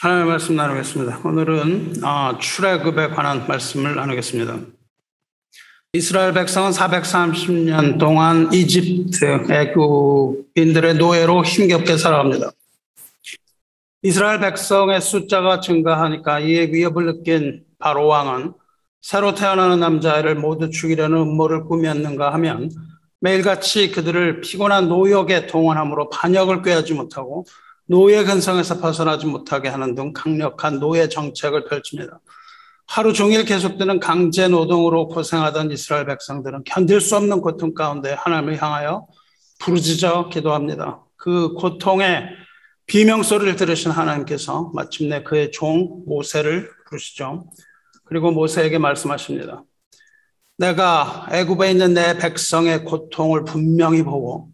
하나님의 말씀 나누겠습니다. 오늘은 출애굽에 관한 말씀을 나누겠습니다. 이스라엘 백성은 430년 동안 이집트 애굽인들의 노예로 힘겹게 살아갑니다. 이스라엘 백성의 숫자가 증가하니까 이에 위협을 느낀 바로 왕은 새로 태어나는 남자아이를 모두 죽이려는 음모를 꾸몄는가 하면 매일같이 그들을 피곤한 노역에 동원함으로 반역을 꾀하지 못하고 노예 근성에서 벗어나지 못하게 하는 등 강력한 노예 정책을 펼칩니다. 하루 종일 계속되는 강제 노동으로 고생하던 이스라엘 백성들은 견딜 수 없는 고통 가운데 하나님을 향하여 부르짖어 기도합니다. 그 고통의 비명소리를 들으신 하나님께서 마침내 그의 종 모세를 부르시죠. 그리고 모세에게 말씀하십니다. 내가 애굽에 있는 내 백성의 고통을 분명히 보고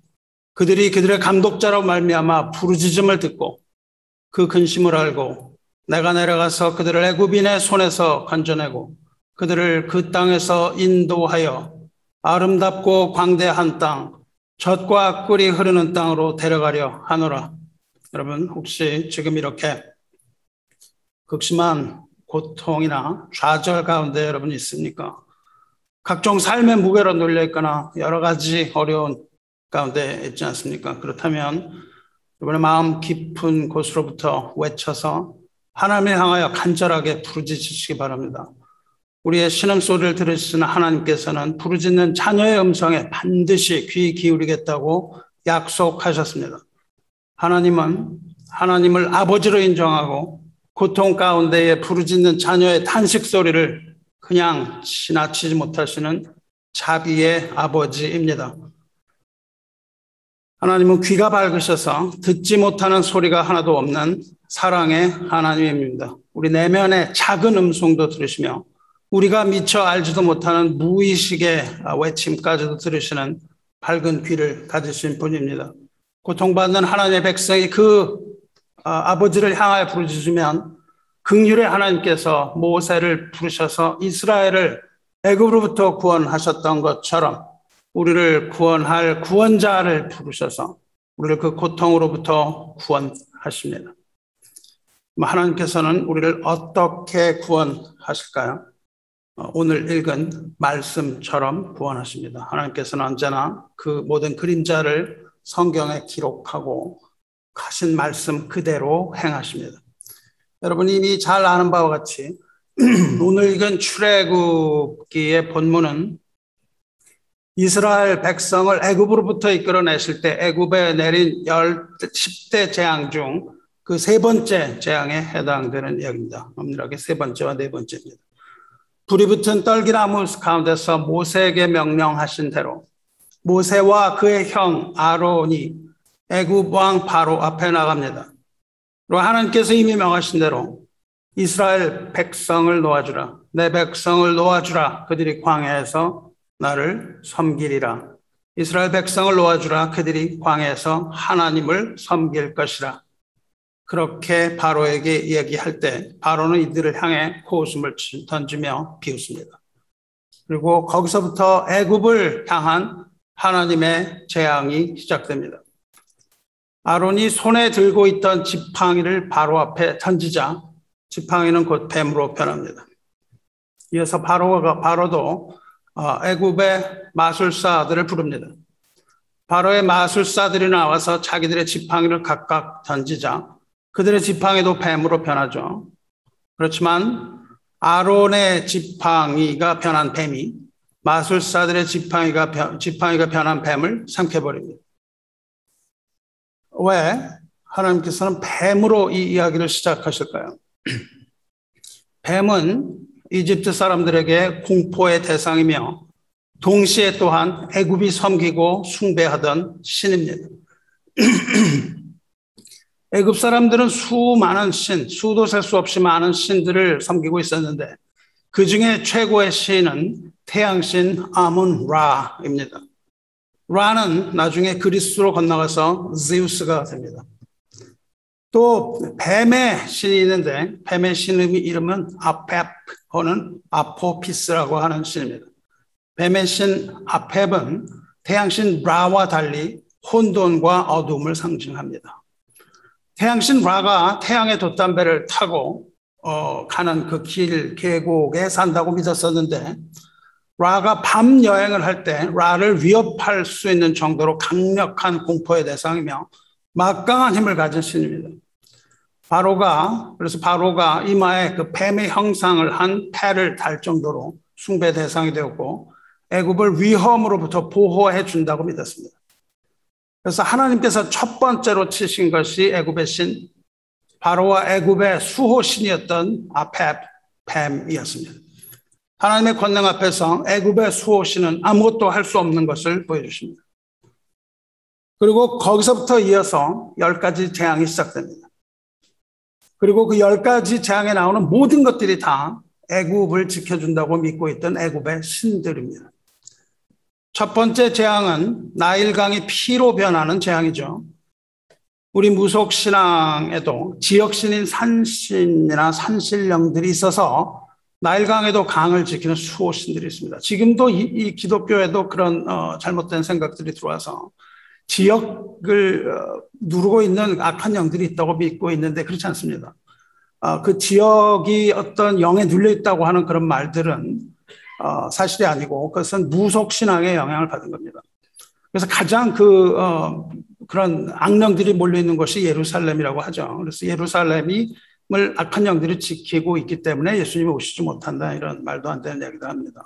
그들이 그들의 감독자로 말미암아 부르짖음을 듣고 그 근심을 알고 내가 내려가서 그들을 애굽인의 손에서 건져내고 그들을 그 땅에서 인도하여 아름답고 광대한 땅, 젖과 꿀이 흐르는 땅으로 데려가려 하노라. 여러분 혹시 지금 이렇게 극심한 고통이나 좌절 가운데 여러분 있습니까? 각종 삶의 무게로 눌려 있거나 여러 가지 어려운 가운데 있지 않습니까? 그렇다면 이번에 마음 깊은 곳으로부터 외쳐서 하나님을 향하여 간절하게 부르짖으시기 바랍니다. 우리의 신음소리를 들으시는 하나님께서는 부르짖는 자녀의 음성에 반드시 귀 기울이겠다고 약속하셨습니다. 하나님은 하나님을 아버지로 인정하고 고통 가운데에 부르짖는 자녀의 탄식 소리를 그냥 지나치지 못하시는 자비의 아버지입니다. 하나님은 귀가 밝으셔서 듣지 못하는 소리가 하나도 없는 사랑의 하나님입니다. 우리 내면의 작은 음성도 들으시며 우리가 미처 알지도 못하는 무의식의 외침까지도 들으시는 밝은 귀를 가지신 분입니다. 고통받는 하나님의 백성이 그 아버지를 향하여 부르짖으면 긍휼의 하나님께서 모세를 부르셔서 이스라엘을 애굽으로부터 구원하셨던 것처럼 우리를 구원할 구원자를 부르셔서 우리를 그 고통으로부터 구원하십니다. 하나님께서는 우리를 어떻게 구원하실까요? 오늘 읽은 말씀처럼 구원하십니다. 하나님께서는 언제나 그 모든 그림자를 성경에 기록하고 하신 말씀 그대로 행하십니다. 여러분이 이미 잘 아는 바와 같이 오늘 읽은 출애굽기의 본문은 이스라엘 백성을 애굽으로부터 이끌어내실 때 애굽에 내린 10대 재앙 중 그 세 번째 재앙에 해당되는 이야기입니다. 엄밀하게 세 번째와 네 번째입니다. 불이 붙은 떨기나무 가운데서 모세에게 명령하신 대로 모세와 그의 형 아론이 애굽 왕 바로 앞에 나갑니다. 그리고 하나님께서 이미 명하신 대로 이스라엘 백성을 놓아주라. 내 백성을 놓아주라. 그들이 광야에서 나를 섬기리라. 이스라엘 백성을 놓아주라. 그들이 광야에서 하나님을 섬길 것이라. 그렇게 바로에게 이야기할 때 바로는 이들을 향해 코웃음을 던지며 비웃습니다. 그리고 거기서부터 애굽을 향한 하나님의 재앙이 시작됩니다. 아론이 손에 들고 있던 지팡이를 바로 앞에 던지자 지팡이는 곧 뱀으로 변합니다. 이어서 바로도 애굽의 마술사들을 부릅니다. 바로의 마술사들이 나와서 자기들의 지팡이를 각각 던지자 그들의 지팡이도 뱀으로 변하죠. 그렇지만 아론의 지팡이가 변한 뱀이 마술사들의 지팡이가 변한 뱀을 삼켜버립니다. 왜 하나님께서는 뱀으로 이 이야기를 시작하실까요? 뱀은 이집트 사람들에게 공포의 대상이며 동시에 또한 애굽이 섬기고 숭배하던 신입니다. 애굽 사람들은 수많은 신, 수도 셀 수 없이 많은 신들을 섬기고 있었는데 그 중에 최고의 신은 태양신 아문-라입니다. 라는 나중에 그리스로 건너가서 제우스가 됩니다. 또 뱀의 신이 있는데 뱀의 신의 이름은 아펩 혹은 아포피스라고 하는 신입니다. 뱀의 신 아펩은 태양신 라와 달리 혼돈과 어둠을 상징합니다. 태양신 라가 태양의 돛담배를 타고 가는 그 길 계곡에 산다고 믿었었는데, 라가 밤 여행을 할 때 라를 위협할 수 있는 정도로 강력한 공포의 대상이며 막강한 힘을 가진 신입니다. 그래서 바로가 이마에 그 뱀의 형상을 한 패를 달 정도로 숭배 대상이 되었고, 애굽을 위험으로부터 보호해 준다고 믿었습니다. 그래서 하나님께서 첫 번째로 치신 것이 애굽의 신, 바로와 애굽의 수호신이었던 뱀이었습니다. 하나님의 권능 앞에서 애굽의 수호신은 아무것도 할 수 없는 것을 보여주십니다. 그리고 거기서부터 이어서 10가지 재앙이 시작됩니다. 그리고 그 10가지 재앙에 나오는 모든 것들이 다 애굽을 지켜준다고 믿고 있던 애굽의 신들입니다. 첫 번째 재앙은 나일강이 피로 변하는 재앙이죠. 우리 무속신앙에도 지역신인 산신이나 산신령들이 있어서 나일강에도 강을 지키는 수호신들이 있습니다. 지금도 이 기독교에도 그런 잘못된 생각들이 들어와서 지역을 누르고 있는 악한 영들이 있다고 믿고 있는데 그렇지 않습니다. 그 지역이 어떤 영에 눌려 있다고 하는 그런 말들은 사실이 아니고 그것은 무속신앙의 영향을 받은 겁니다. 그래서 가장 그런 악령들이 몰려있는 것이 예루살렘이라고 하죠. 그래서 예루살렘을 악한 영들이 지키고 있기 때문에 예수님이 오시지 못한다, 이런 말도 안 되는 얘기도 합니다.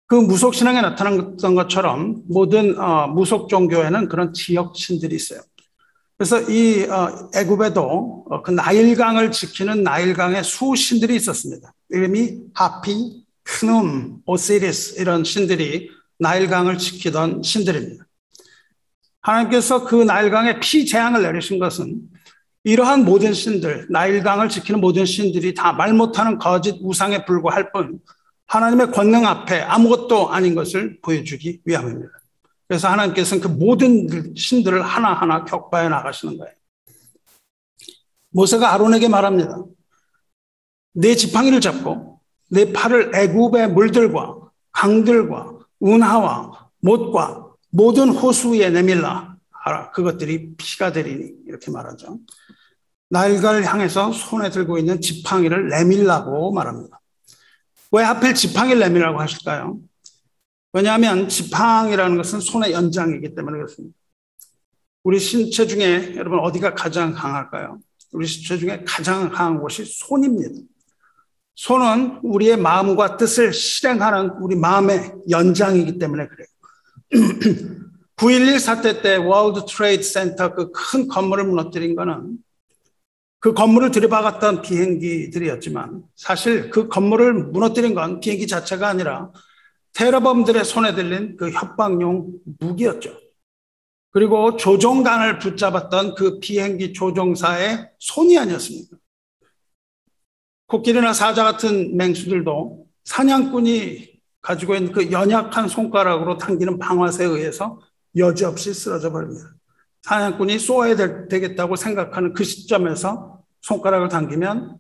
그 무속신앙에 나타났던 것처럼 모든 무속 종교에는 그런 지역신들이 있어요. 그래서 이 애굽에도 그 나일강을 지키는 나일강의 수신들이 있었습니다. 이름이 하피, 크눔, 오시리스, 이런 신들이 나일강을 지키던 신들입니다. 하나님께서 그 나일강에 피재앙을 내리신 것은 이러한 모든 신들, 나일강을 지키는 모든 신들이 다 말 못하는 거짓 우상에 불과할 뿐 하나님의 권능 앞에 아무것도 아닌 것을 보여주기 위함입니다. 그래서 하나님께서는 그 모든 신들을 하나하나 격파해 나가시는 거예요. 모세가 아론에게 말합니다. 내 지팡이를 잡고 내 팔을 애굽의 물들과 강들과 운하와 못과 모든 호수 위에 내밀라 하라. 그것들이 피가 되리니, 이렇게 말하죠. 나일강을 향해서 손에 들고 있는 지팡이를 내밀라고 말합니다. 왜 하필 지팡이를 내밀라고 하실까요? 왜냐하면 지팡이라는 것은 손의 연장이기 때문에 그렇습니다. 우리 신체 중에 여러분 어디가 가장 강할까요? 우리 신체 중에 가장 강한 곳이 손입니다. 손은 우리의 마음과 뜻을 실행하는 우리 마음의 연장이기 때문에 그래요. 9.11 사태 때 월드 트레이드 센터 그 큰 건물을 무너뜨린 거는 그 건물을 들이박았던 비행기들이었지만 사실 그 건물을 무너뜨린 건 비행기 자체가 아니라 테러범들의 손에 들린 그 협박용 무기였죠. 그리고 조종관을 붙잡았던 그 비행기 조종사의 손이 아니었습니까? 코끼리나 사자 같은 맹수들도 사냥꾼이 가지고 있는 그 연약한 손가락으로 당기는 방아쇠에 의해서 여지없이 쓰러져 버립니다. 사냥꾼이 쏘아야 되겠다고 생각하는 그 시점에서 손가락을 당기면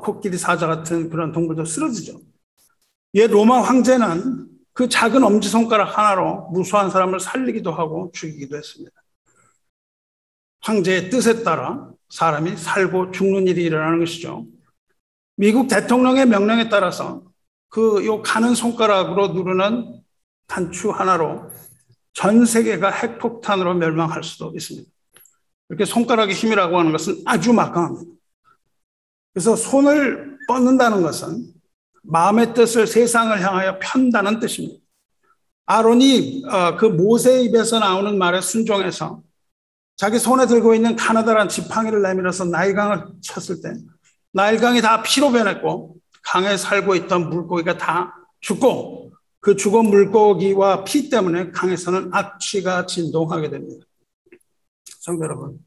코끼리, 사자 같은 그런 동물도 쓰러지죠. 옛 로마 황제는 그 작은 엄지손가락 하나로 무수한 사람을 살리기도 하고 죽이기도 했습니다. 황제의 뜻에 따라 사람이 살고 죽는 일이 일어나는 것이죠. 미국 대통령의 명령에 따라서 요 가는 손가락으로 누르는 단추 하나로 전 세계가 핵폭탄으로 멸망할 수도 있습니다. 이렇게 손가락의 힘이라고 하는 것은 아주 막강합니다. 그래서 손을 뻗는다는 것은 마음의 뜻을 세상을 향하여 편다는 뜻입니다. 아론이 그 모세의 입에서 나오는 말에 순종해서 자기 손에 들고 있는 가느다란 지팡이를 내밀어서 나일강을 쳤을 때 나일강이 다 피로 변했고 강에 살고 있던 물고기가 다 죽고 그 죽은 물고기와 피 때문에 강에서는 악취가 진동하게 됩니다. 성도 여러분,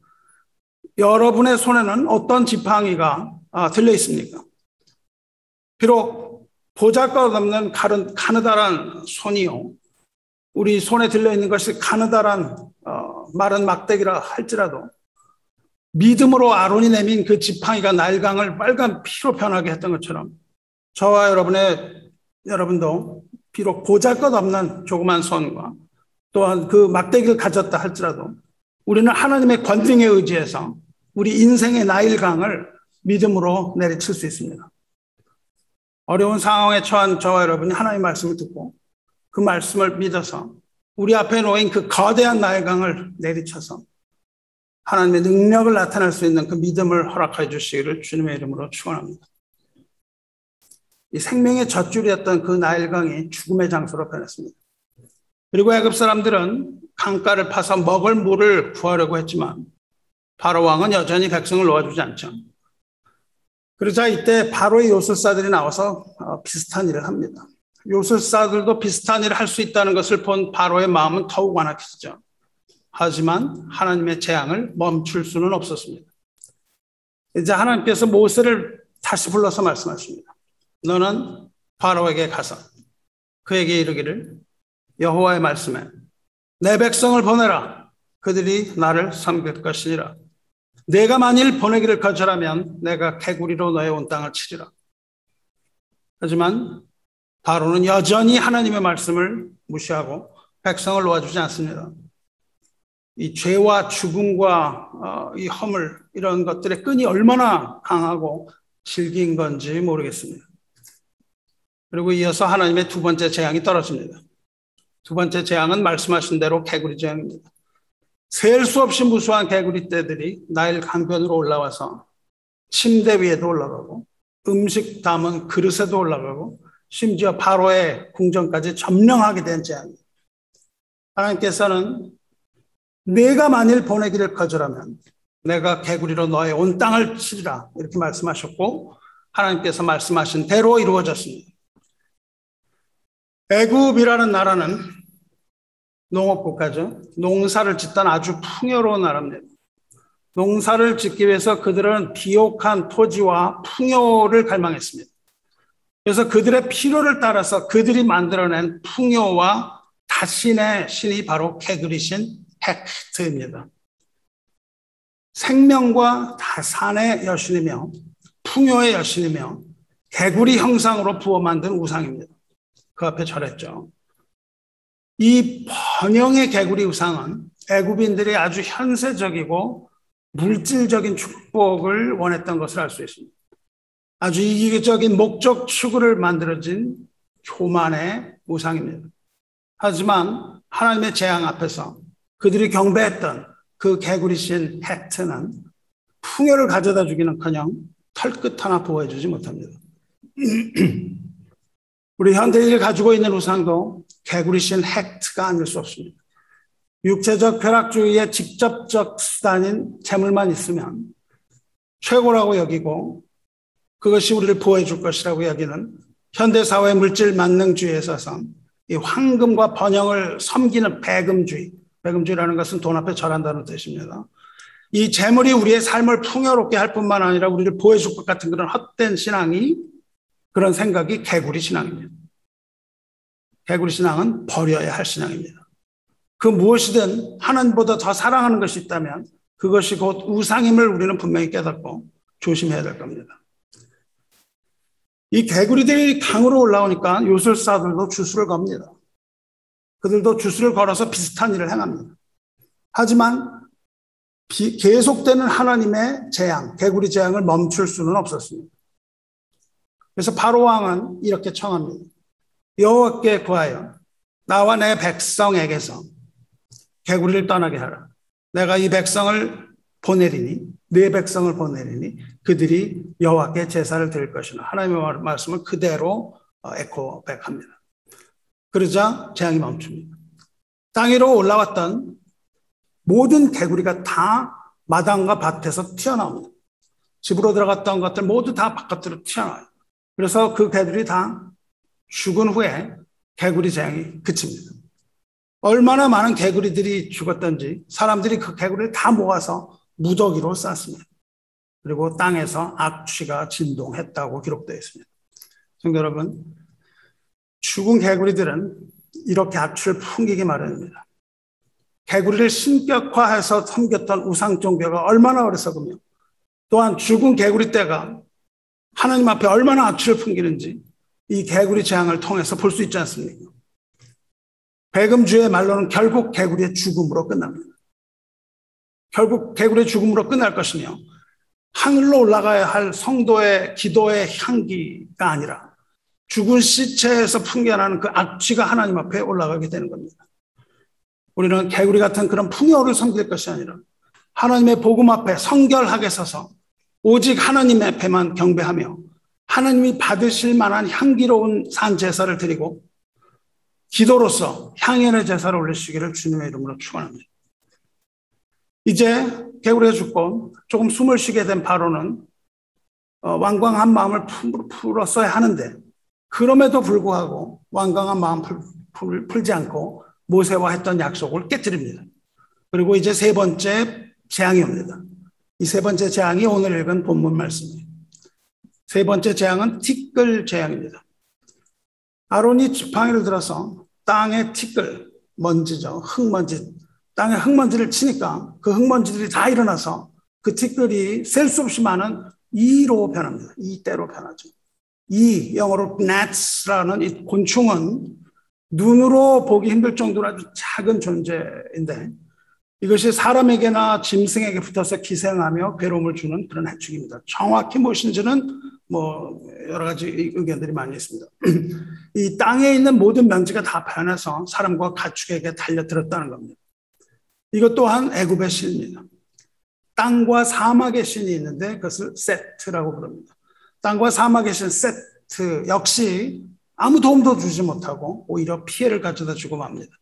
여러분의 손에는 어떤 지팡이가 들려 있습니까? 비록 보잘것없는 가느다란 손이요, 우리 손에 들려 있는 것이 가느다란 마른 막대기라 할지라도 믿음으로 아론이 내민 그 지팡이가 나일강을 빨간 피로 변하게 했던 것처럼 저와 여러분도 비록 보잘것없는 조그만 손과 또한 그 막대기를 가졌다 할지라도 우리는 하나님의 권능에 의지해서 우리 인생의 나일강을 믿음으로 내리칠 수 있습니다. 어려운 상황에 처한 저와 여러분이 하나님의 말씀을 듣고 그 말씀을 믿어서 우리 앞에 놓인 그 거대한 나일강을 내리쳐서 하나님의 능력을 나타낼 수 있는 그 믿음을 허락해 주시기를 주님의 이름으로 축원합니다. 이 생명의 젖줄이었던 그 나일강이 죽음의 장소로 변했습니다. 그리고 애굽 사람들은 강가를 파서 먹을 물을 구하려고 했지만 바로 왕은 여전히 백성을 놓아주지 않죠. 그러자 이때 바로의 요술사들이 나와서 비슷한 일을 합니다. 요술사들도 비슷한 일을 할 수 있다는 것을 본 바로의 마음은 더욱 완악해지죠. 하지만 하나님의 재앙을 멈출 수는 없었습니다. 이제 하나님께서 모세를 다시 불러서 말씀하십니다. 너는 바로에게 가서 그에게 이르기를 여호와의 말씀에 내 백성을 보내라. 그들이 나를 섬길 것이니라. 내가 만일 보내기를 거절하면 내가 개구리로 너의 온 땅을 치리라. 하지만 바로는 여전히 하나님의 말씀을 무시하고 백성을 놓아주지 않습니다. 이 죄와 죽음과 이 허물 이런 것들의 끈이 얼마나 강하고 질긴 건지 모르겠습니다. 그리고 이어서 하나님의 두 번째 재앙이 떨어집니다. 두 번째 재앙은 말씀하신 대로 개구리 재앙입니다. 셀 수 없이 무수한 개구리 떼들이 나일 강변으로 올라와서 침대 위에도 올라가고 음식 담은 그릇에도 올라가고 심지어 바로의 궁전까지 점령하게 된 재앙입니다. 하나님께서는 내가 만일 보내기를 거절하면 내가 개구리로 너의 온 땅을 치리라 이렇게 말씀하셨고 하나님께서 말씀하신 대로 이루어졌습니다. 애굽이라는 나라는 농업국가죠. 농사를 짓던 아주 풍요로운 나라입니다. 농사를 짓기 위해서 그들은 비옥한 토지와 풍요를 갈망했습니다. 그래서 그들의 필요를 따라서 그들이 만들어낸 풍요와 다신의 신이 바로 개구리신 헥트입니다. 생명과 다산의 여신이며 풍요의 여신이며 개구리 형상으로 부어 만든 우상입니다. 그 앞에 절했죠. 이 번영의 개구리 우상은 애굽인들이 아주 현세적이고 물질적인 축복을 원했던 것을 알 수 있습니다. 아주 이기적인 목적 추구를 만들어진 교만의 우상입니다. 하지만 하나님의 재앙 앞에서 그들이 경배했던 그 개구리신 헥트는 풍요를 가져다 주기는커녕 털끝 하나 보호해주지 못합니다. 우리 현대인이 가지고 있는 우상도 개구리신 헥트가 아닐 수 없습니다. 육체적 쾌락주의의 직접적 수단인 재물만 있으면 최고라고 여기고 그것이 우리를 보호해 줄 것이라고 여기는 현대사회의 물질 만능주의에 있어서 이 황금과 번영을 섬기는 배금주의, 배금주의라는 것은 돈 앞에 절한다는 뜻입니다. 이 재물이 우리의 삶을 풍요롭게 할 뿐만 아니라 우리를 보호해 줄 것 같은 그런 헛된 신앙이 그런 생각이 개구리 신앙입니다. 개구리 신앙은 버려야 할 신앙입니다. 그 무엇이든 하나님보다 더 사랑하는 것이 있다면 그것이 곧 우상임을 우리는 분명히 깨닫고 조심해야 될 겁니다. 이 개구리들이 강으로 올라오니까 요술사들도 주술을 겁니다. 그들도 주술을 걸어서 비슷한 일을 행합니다. 하지만 계속되는 하나님의 재앙, 개구리 재앙을 멈출 수는 없었습니다. 그래서 바로 왕은 이렇게 청합니다. 여호와께 구하여 나와 내 백성에게서 개구리를 떠나게 하라. 내가 이 백성을 보내리니 내 백성을 보내리니 그들이 여호와께 제사를 드릴 것이나 하나님의 말씀을 그대로 에코백합니다. 그러자 재앙이 멈춥니다. 땅 위로 올라왔던 모든 개구리가 다 마당과 밭에서 튀어나옵니다. 집으로 들어갔던 것들 모두 다 바깥으로 튀어나와요. 그래서 그 개들이 다 죽은 후에 개구리 재앙이 그칩니다. 얼마나 많은 개구리들이 죽었던지 사람들이 그 개구리를 다 모아서 무더기로 쌌습니다. 그리고 땅에서 악취가 진동했다고 기록되어 있습니다. 성도 여러분, 죽은 개구리들은 이렇게 악취를 풍기기 마련입니다. 개구리를 신격화해서 섬겼던 우상 종교가 얼마나 어리석으며 또한 죽은 개구리 떼가 하나님 앞에 얼마나 악취를 풍기는지 이 개구리 재앙을 통해서 볼 수 있지 않습니까? 배금주의 말로는 결국 개구리의 죽음으로 끝납니다. 결국 개구리의 죽음으로 끝날 것이며 하늘로 올라가야 할 성도의 기도의 향기가 아니라 죽은 시체에서 풍겨나는 그 악취가 하나님 앞에 올라가게 되는 겁니다. 우리는 개구리 같은 그런 풍요를 섬길 것이 아니라 하나님의 복음 앞에 성결하게 서서 오직 하나님 앞에만 경배하며 하나님이 받으실 만한 향기로운 산제사를 드리고 기도로서 향연의 제사를 올리시기를 주님의 이름으로 축원합니다. 이제 개구리가 죽고 조금 숨을 쉬게 된 바로는 완강한 마음을 풀었어야 하는데 그럼에도 불구하고 완강한 마음 풀지 않고 모세와 했던 약속을 깨뜨립니다. 그리고 이제 세 번째 재앙이 옵니다. 이 세 번째 재앙이 오늘 읽은 본문 말씀이에요. 세 번째 재앙은 티끌 재앙입니다. 아론이 지팡이를 들어서 땅에 티끌, 먼지죠. 흙먼지. 땅에 흙먼지를 치니까 그 흙먼지들이 다 일어나서 그 티끌이 셀 수 없이 많은 이로 변합니다. 이때로 변하죠. 이 영어로 gnats라는 이 곤충은 눈으로 보기 힘들 정도로 아주 작은 존재인데 이것이 사람에게나 짐승에게 붙어서 기생하며 괴로움을 주는 그런 해충입니다. 정확히 무엇인지는 여러 가지 의견들이 많이 있습니다. 이 땅에 있는 모든 먼지가 다 변해서 사람과 가축에게 달려들었다는 겁니다. 이것 또한 애굽의 신입니다. 땅과 사막의 신이 있는데 그것을 세트라고 부릅니다. 땅과 사막의 신 세트 역시 아무 도움도 주지 못하고 오히려 피해를 가져다 주고 맙니다.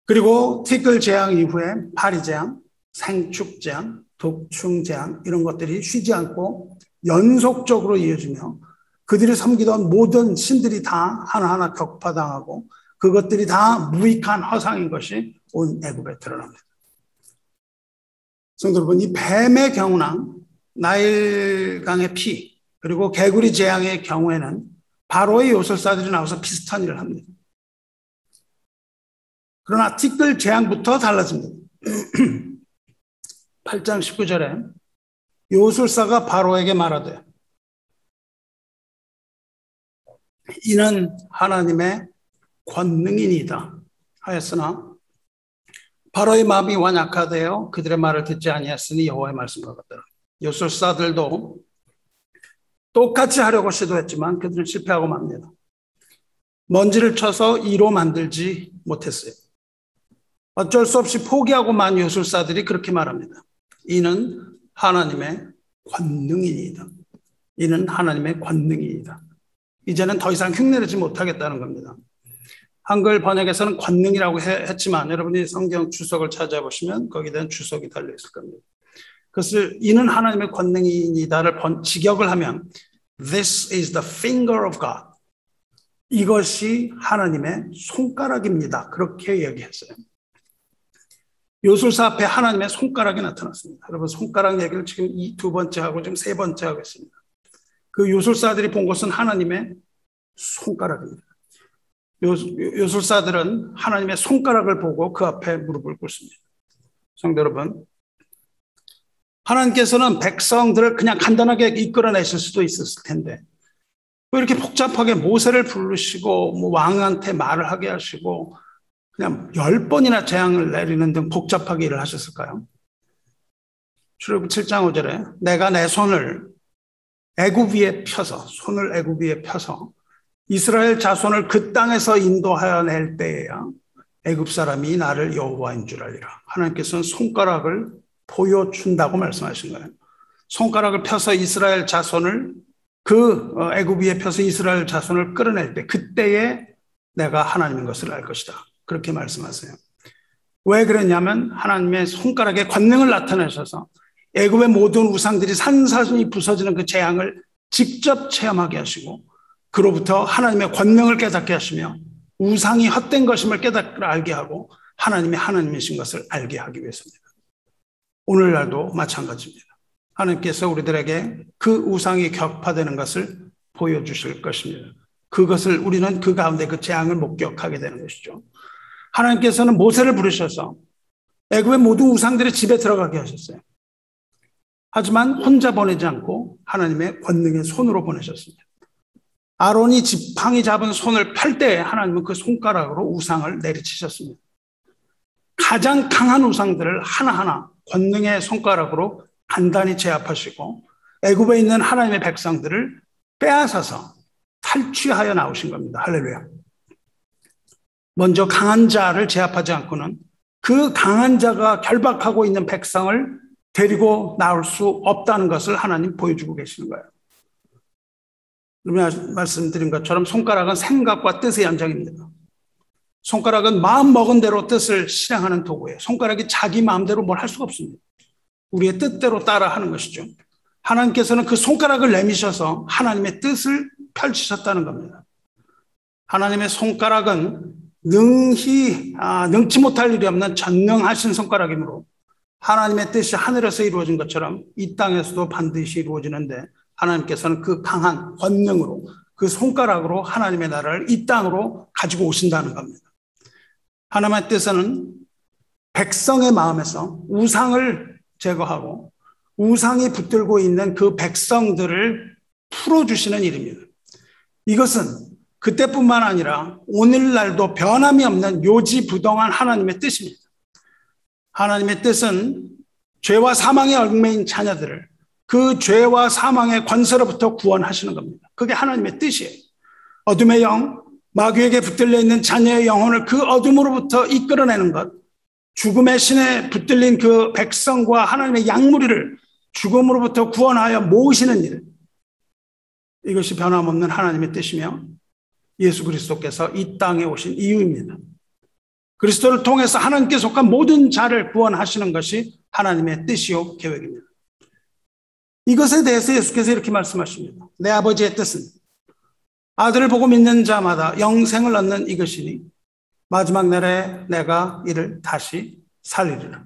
그리고 티끌 재앙 이후에 파리 재앙, 생축 재앙, 독충 재앙 이런 것들이 쉬지 않고 연속적으로 이어지며 그들이 섬기던 모든 신들이 다 하나하나 격파당하고 그것들이 다 무익한 허상인 것이 온 애굽에 드러납니다. 성도 여러분, 이 뱀의 경우랑 나일강의 피 그리고 개구리 재앙의 경우에는 바로의 요술사들이 나와서 비슷한 일을 합니다. 그러나 티끌 재앙부터 달라집니다. 8장 19절에 요술사가 바로에게 말하되 이는 하나님의 권능이니이다 하였으나 바로의 마음이 완약하되어 그들의 말을 듣지 아니하였으니 여호와의 말씀과 같더라. 요술사들도 똑같이 하려고 시도했지만 그들은 실패하고 맙니다. 먼지를 쳐서 이로 만들지 못했어요. 어쩔 수 없이 포기하고 만 요술사들이 그렇게 말합니다. 이는 하나님의 권능이니이다. 이는 하나님의 권능이니이다. 이제는 더 이상 흉내내지 못하겠다는 겁니다. 한글 번역에서는 권능이라고 했지만 여러분이 성경 주석을 찾아보시면 거기에 대한 주석이 달려있을 겁니다. 그것을 이는 하나님의 권능이니이다를 직역을 하면 This is the finger of God. 이것이 하나님의 손가락입니다. 그렇게 얘기했어요. 요술사 앞에 하나님의 손가락이 나타났습니다. 여러분 손가락 얘기를 지금 이 두 번째 하고 지금 세 번째 하고 있습니다. 그 요술사들이 본 것은 하나님의 손가락입니다. 요술사들은 하나님의 손가락을 보고 그 앞에 무릎을 꿇습니다. 성도 여러분, 하나님께서는 백성들을 그냥 간단하게 이끌어내실 수도 있었을 텐데 왜 이렇게 복잡하게 모세를 부르시고 왕한테 말을 하게 하시고 그냥 10번이나 재앙을 내리는 등 복잡하게 일을 하셨을까요? 출애굽 7장 5절에 내가 내 손을 애굽 위에 펴서 이스라엘 자손을 그 땅에서 인도하여 낼 때에야 애굽 사람이 나를 여호와인 줄 알리라. 하나님께서는 손가락을 보여준다고 말씀하신 거예요. 손가락을 펴서 이스라엘 자손을 애굽 위에 펴서 이스라엘 자손을 끌어낼 때 그때에 내가 하나님인 것을 알 것이다. 그렇게 말씀하세요. 왜 그랬냐면 하나님의 손가락의 권능을 나타내셔서 애굽의 모든 우상들이 산산이 부서지는 그 재앙을 직접 체험하게 하시고 그로부터 하나님의 권능을 깨닫게 하시며 우상이 헛된 것임을 깨닫게 알게 하고 하나님이 하나님이신 것을 알게 하기 위해서입니다. 오늘날도 마찬가지입니다. 하나님께서 우리들에게 그 우상이 격파되는 것을 보여주실 것입니다. 그것을 우리는 그 가운데 그 재앙을 목격하게 되는 것이죠. 하나님께서는 모세를 부르셔서 애굽의 모든 우상들의 집에 들어가게 하셨어요. 하지만 혼자 보내지 않고 하나님의 권능의 손으로 보내셨습니다. 아론이 지팡이 잡은 손을 펼 때 하나님은 그 손가락으로 우상을 내리치셨습니다. 가장 강한 우상들을 하나하나 권능의 손가락으로 단단히 제압하시고 애굽에 있는 하나님의 백성들을 빼앗아서 탈취하여 나오신 겁니다. 할렐루야. 먼저 강한 자를 제압하지 않고는 그 강한 자가 결박하고 있는 백성을 데리고 나올 수 없다는 것을 하나님 보여주고 계시는 거예요. 말씀드린 것처럼 손가락은 생각과 뜻의 연장입니다. 손가락은 마음 먹은 대로 뜻을 실행하는 도구예요. 손가락이 자기 마음대로 뭘 할 수가 없습니다. 우리의 뜻대로 따라하는 것이죠. 하나님께서는 그 손가락을 내미셔서 하나님의 뜻을 펼치셨다는 겁니다. 하나님의 손가락은 능치 못할 일이 없는 전능하신 손가락이므로 하나님의 뜻이 하늘에서 이루어진 것처럼 이 땅에서도 반드시 이루어지는데 하나님께서는 그 강한 권능으로 그 손가락으로 하나님의 나라를 이 땅으로 가지고 오신다는 겁니다. 하나님의 뜻은 백성의 마음에서 우상을 제거하고 우상이 붙들고 있는 그 백성들을 풀어주시는 일입니다. 이것은 그때뿐만 아니라 오늘날도 변함이 없는 요지부동한 하나님의 뜻입니다. 하나님의 뜻은 죄와 사망에 얽매인 자녀들을 그 죄와 사망의 권세로부터 구원하시는 겁니다. 그게 하나님의 뜻이에요. 어둠의 영, 마귀에게 붙들려 있는 자녀의 영혼을 그 어둠으로부터 이끌어내는 것, 죽음의 신에 붙들린 그 백성과 하나님의 양무리를 죽음으로부터 구원하여 모으시는 일, 이것이 변함없는 하나님의 뜻이며 예수 그리스도께서 이 땅에 오신 이유입니다. 그리스도를 통해서 하나님께 속한 모든 자를 구원하시는 것이 하나님의 뜻이요 계획입니다. 이것에 대해서 예수께서 이렇게 말씀하십니다. 내 아버지의 뜻은 아들을 보고 믿는 자마다 영생을 얻는 이것이니 마지막 날에 내가 이를 다시 살리리라.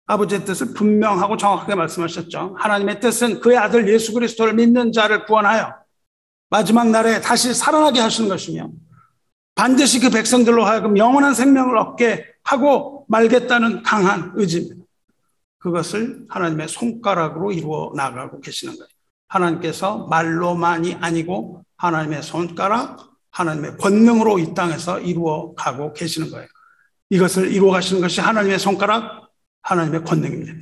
아버지의 뜻을 분명하고 정확하게 말씀하셨죠. 하나님의 뜻은 그의 아들 예수 그리스도를 믿는 자를 구원하여 마지막 날에 다시 살아나게 하시는 것이며 반드시 그 백성들로 하여금 영원한 생명을 얻게 하고 말겠다는 강한 의지입니다. 그것을 하나님의 손가락으로 이루어 나가고 계시는 거예요. 하나님께서 말로만이 아니고 하나님의 손가락, 하나님의 권능으로 이 땅에서 이루어 가고 계시는 거예요. 이것을 이루어 가시는 것이 하나님의 손가락, 하나님의 권능입니다.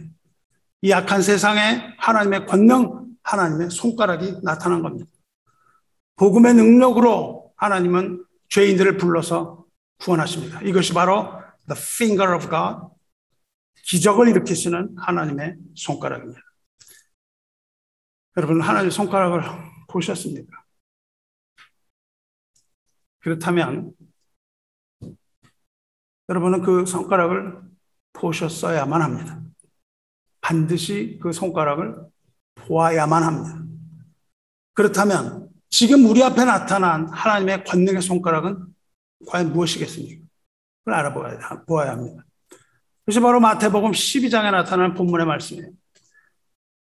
이 악한 세상에 하나님의 권능, 하나님의 손가락이 나타난 겁니다. 복음의 능력으로 하나님은 죄인들을 불러서 구원하십니다. 이것이 바로 the finger of God, 기적을 일으키시는 하나님의 손가락입니다. 여러분, 하나님의 손가락을 보셨습니까? 그렇다면 여러분은 그 손가락을 보셨어야만 합니다. 반드시 그 손가락을 보아야만 합니다. 그렇다면 지금 우리 앞에 나타난 하나님의 권능의 손가락은 과연 무엇이겠습니까? 그걸 알아보아야 합니다. 그것이 바로 마태복음 12장에 나타나는 본문의 말씀이에요.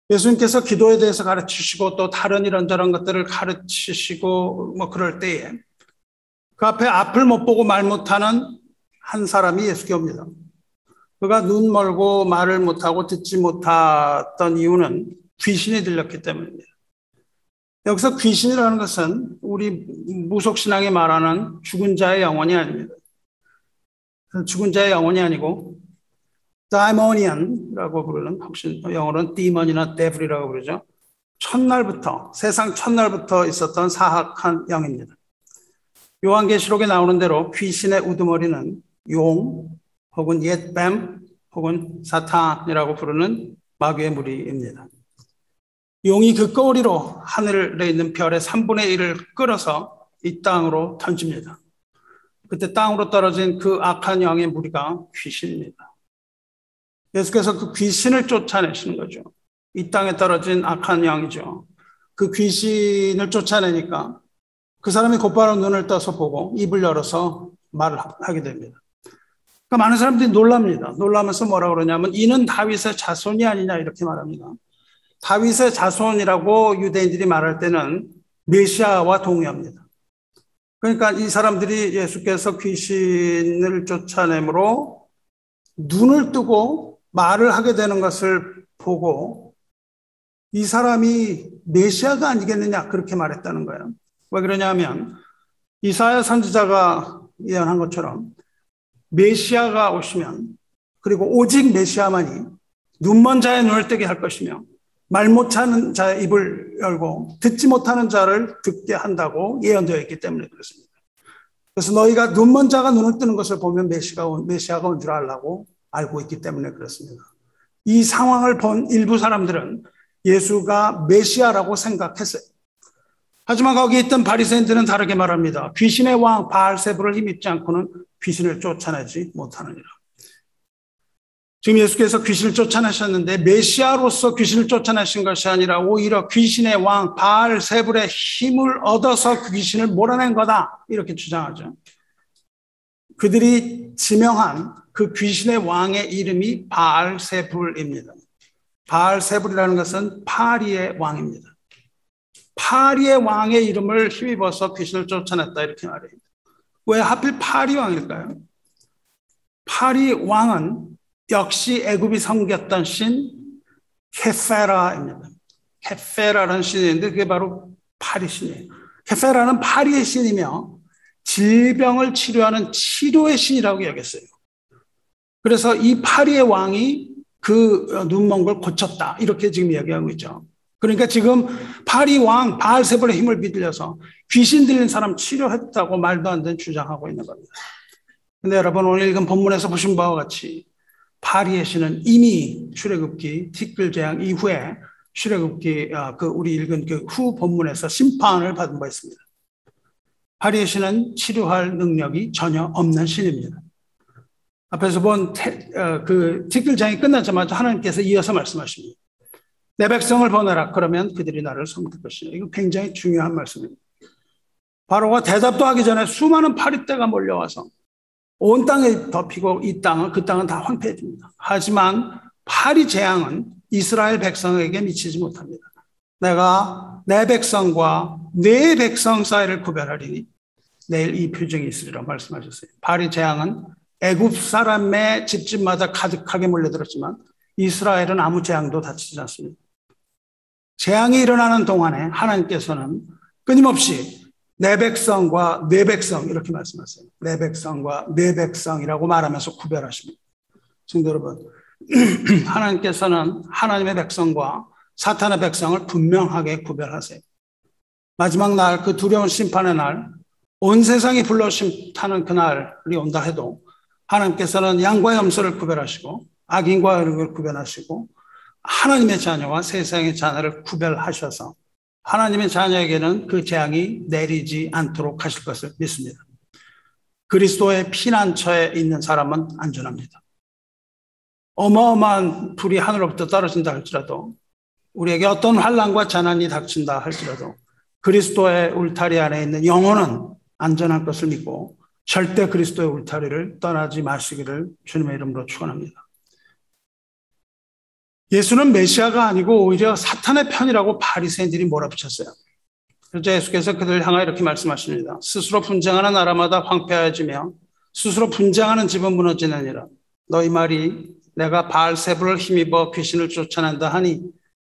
예수님께서 기도에 대해서 가르치시고 또 다른 이런저런 것들을 가르치시고 그럴 때에 그 앞에 앞을 못 보고 말 못하는 한 사람이 예수께 옵니다. 그가 눈 멀고 말을 못하고 듣지 못했던 이유는 귀신이 들렸기 때문입니다. 여기서 귀신이라는 것은 우리 무속신앙이 말하는 죽은 자의 영혼이 아닙니다. 죽은 자의 영혼이 아니고 다이모니언이라고 부르는, 혹시 영어로는 디먼이나 데블이라고 부르죠. 세상 첫날부터 있었던 사악한 영입니다. 요한계시록에 나오는 대로 귀신의 우두머리는 용 혹은 옛뱀 혹은 사탄이라고 부르는 마귀의 무리입니다. 용이 그 꼬리로 하늘에 있는 별의 3분의 1을 끌어서 이 땅으로 던집니다. 그때 땅으로 떨어진 그 악한 영의 무리가 귀신입니다. 예수께서 그 귀신을 쫓아내시는 거죠. 이 땅에 떨어진 악한 영이죠. 그 귀신을 쫓아내니까 그 사람이 곧바로 눈을 떠서 보고 입을 열어서 말을 하게 됩니다. 그러니까 많은 사람들이 놀랍니다. 놀라면서 뭐라 그러냐면 이는 다윗의 자손이 아니냐 이렇게 말합니다. 다윗의 자손이라고 유대인들이 말할 때는 메시아와 동의합니다. 그러니까 이 사람들이 예수께서 귀신을 쫓아내므로 눈을 뜨고 말을 하게 되는 것을 보고 이 사람이 메시아가 아니겠느냐 그렇게 말했다는 거예요. 왜 그러냐면 이사야 선지자가 예언한 것처럼 메시아가 오시면, 그리고 오직 메시아만이 눈먼 자의 눈을 뜨게 할 것이며 말 못하는 자의 입을 열고 듣지 못하는 자를 듣게 한다고 예언되어 있기 때문에 그렇습니다. 그래서 너희가 눈먼 자가 눈을 뜨는 것을 보면 메시아가 온 줄 알고 있기 때문에 그렇습니다. 이 상황을 본 일부 사람들은 예수가 메시아라고 생각했어요. 하지만 거기 있던 바리새인들은 다르게 말합니다. 귀신의 왕 바알세불을 힘입지 않고는 귀신을 쫓아내지 못하느니라. 지금 예수께서 귀신을 쫓아내셨는데 메시아로서 귀신을 쫓아내신 것이 아니라 오히려 귀신의 왕 바알세불의 힘을 얻어서 귀신을 몰아낸 거다, 이렇게 주장하죠. 그들이 지명한 그 귀신의 왕의 이름이 바알세불입니다. 바알세불이라는 것은 파리의 왕입니다. 파리의 왕의 이름을 힘입어서 귀신을 쫓아냈다, 이렇게 말해요. 왜 하필 파리 왕일까요? 파리 왕은 역시 애굽이 섬겼던 신 케페라입니다. 케페라라는 신인데 그게 바로 파리 신이에요. 케페라는 파리의 신이며 질병을 치료하는 치료의 신이라고 여겼어요. 그래서 이 파리의 왕이 그 눈먼 걸 고쳤다, 이렇게 지금 이야기하고 있죠. 그러니까 지금 파리 왕 바알세불의 힘을 빌려서 귀신 들린 사람 치료했다고 말도 안 되는 주장하고 있는 겁니다. 근데 여러분, 오늘 읽은 본문에서 보신 바와 같이 파리의 신은 이미 출애굽기 티끌 재앙 이후에 출애굽기 우리 읽은 그 후 본문에서 심판을 받은 바 있습니다. 파리의 신은 치료할 능력이 전혀 없는 신입니다. 앞에서 본 그 티끌 재앙이 끝나자마자 하나님께서 이어서 말씀하십니다. 내 백성을 보내라. 그러면 그들이 나를 섬길 것이다. 이거 굉장히 중요한 말씀입니다. 바로가 대답도 하기 전에 수많은 파리떼가 몰려와서 온 땅에 덮이고 그 땅은 다 황폐해집니다. 하지만 파리 재앙은 이스라엘 백성에게 미치지 못합니다. 내가 내 백성과 내 백성 사이를 구별하리니 내일 이 표징이 있으리라 말씀하셨어요. 파리 재앙은 애굽 사람의 집집마다 가득하게 몰려들었지만 이스라엘은 아무 재앙도 다치지 않습니다. 재앙이 일어나는 동안에 하나님께서는 끊임없이 내 백성과 내 백성, 이렇게 말씀하세요. 내 백성과 내 백성이라고 말하면서 구별하십니다. 성도 여러분, 하나님께서는 하나님의 백성과 사탄의 백성을 분명하게 구별하세요. 마지막 날, 그 두려운 심판의 날, 온 세상이 불러 심타는 그날이 온다 해도 하나님께서는 양과 염소를 구별하시고 악인과 의인을 구별하시고 하나님의 자녀와 세상의 자녀를 구별하셔서 하나님의 자녀에게는 그 재앙이 내리지 않도록 하실 것을 믿습니다. 그리스도의 피난처에 있는 사람은 안전합니다. 어마어마한 불이 하늘로부터 떨어진다 할지라도, 우리에게 어떤 환난과 재난이 닥친다 할지라도 그리스도의 울타리 안에 있는 영혼은 안전할 것을 믿고 절대 그리스도의 울타리를 떠나지 마시기를 주님의 이름으로 축원합니다. 예수는 메시아가 아니고 오히려 사탄의 편이라고 바리새인들이 몰아붙였어요. 그래서 예수께서 그들을 향하여 이렇게 말씀하십니다. 스스로 분쟁하는 나라마다 황폐해지며 스스로 분쟁하는 집은 무너지느니라. 너희 말이 내가 바알세불을 힘입어 귀신을 쫓아낸다 하니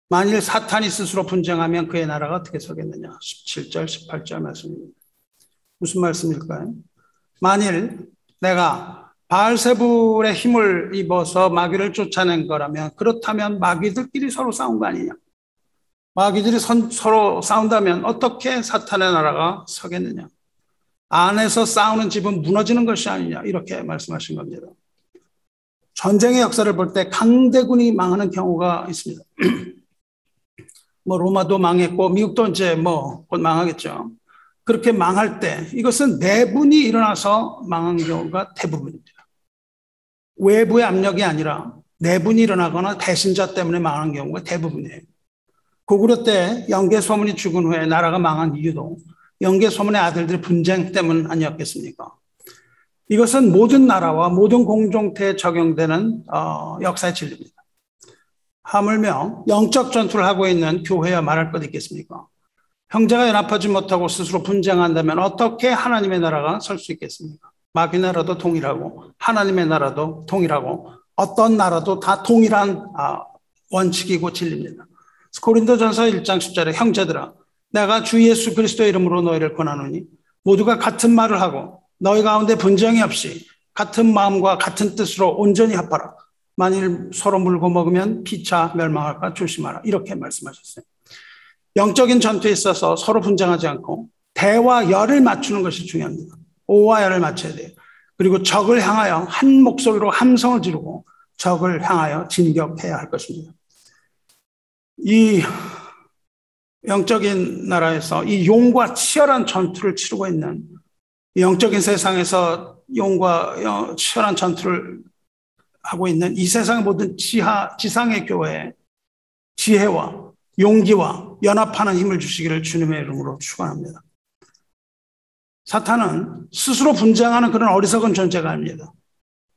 만일 사탄이 스스로 분쟁하면 그의 나라가 어떻게 서겠느냐. 17절 18절 말씀입니다. 무슨 말씀일까요? 만일 내가 바알세불의 힘을 입어서 마귀를 쫓아낸 거라면, 그렇다면 마귀들끼리 서로 싸운 거 아니냐. 마귀들이 서로 싸운다면 어떻게 사탄의 나라가 서겠느냐. 안에서 싸우는 집은 무너지는 것이 아니냐, 이렇게 말씀하신 겁니다. 전쟁의 역사를 볼 때 강대군이 망하는 경우가 있습니다. 로마도 망했고 미국도 이제 곧 망하겠죠. 그렇게 망할 때 이것은 내분이 일어나서 망한 경우가 대부분입니다. 외부의 압력이 아니라 내분이 일어나거나 배신자 때문에 망한 경우가 대부분이에요. 고구려 때 영계 소문이 죽은 후에 나라가 망한 이유도 영계 소문의 아들들의 분쟁 때문 아니었겠습니까? 이것은 모든 나라와 모든 공동체에 적용되는 역사의 진리입니다. 하물며 영적 전투를 하고 있는 교회야 말할 것 있겠습니까? 형제가 연합하지 못하고 스스로 분쟁한다면 어떻게 하나님의 나라가 설 수 있겠습니까? 마귀 나라도 동일하고 하나님의 나라도 동일하고 어떤 나라도 다 동일한 원칙이고 진리입니다. 고린도전서 1장 10절에 형제들아 내가 주 예수 그리스도의 이름으로 너희를 권하노니 모두가 같은 말을 하고 너희 가운데 분쟁이 없이 같은 마음과 같은 뜻으로 온전히 합하라. 만일 서로 물고 먹으면 피차 멸망할까 조심하라. 이렇게 말씀하셨어요. 영적인 전투에 있어서 서로 분쟁하지 않고 대와 열을 맞추는 것이 중요합니다. 오와 열을 맞춰야 돼요. 그리고 적을 향하여 한 목소리로 함성을 지르고 적을 향하여 진격해야 할 것입니다. 이 영적인 나라에서 이 용과 치열한 전투를 치르고 있는 영적인 세상에서 용과 치열한 전투를 하고 있는 이 세상의 모든 지상의 교회에 지혜와 용기와 연합하는 힘을 주시기를 주님의 이름으로 축원합니다. 사탄은 스스로 분쟁하는 그런 어리석은 존재가 아닙니다.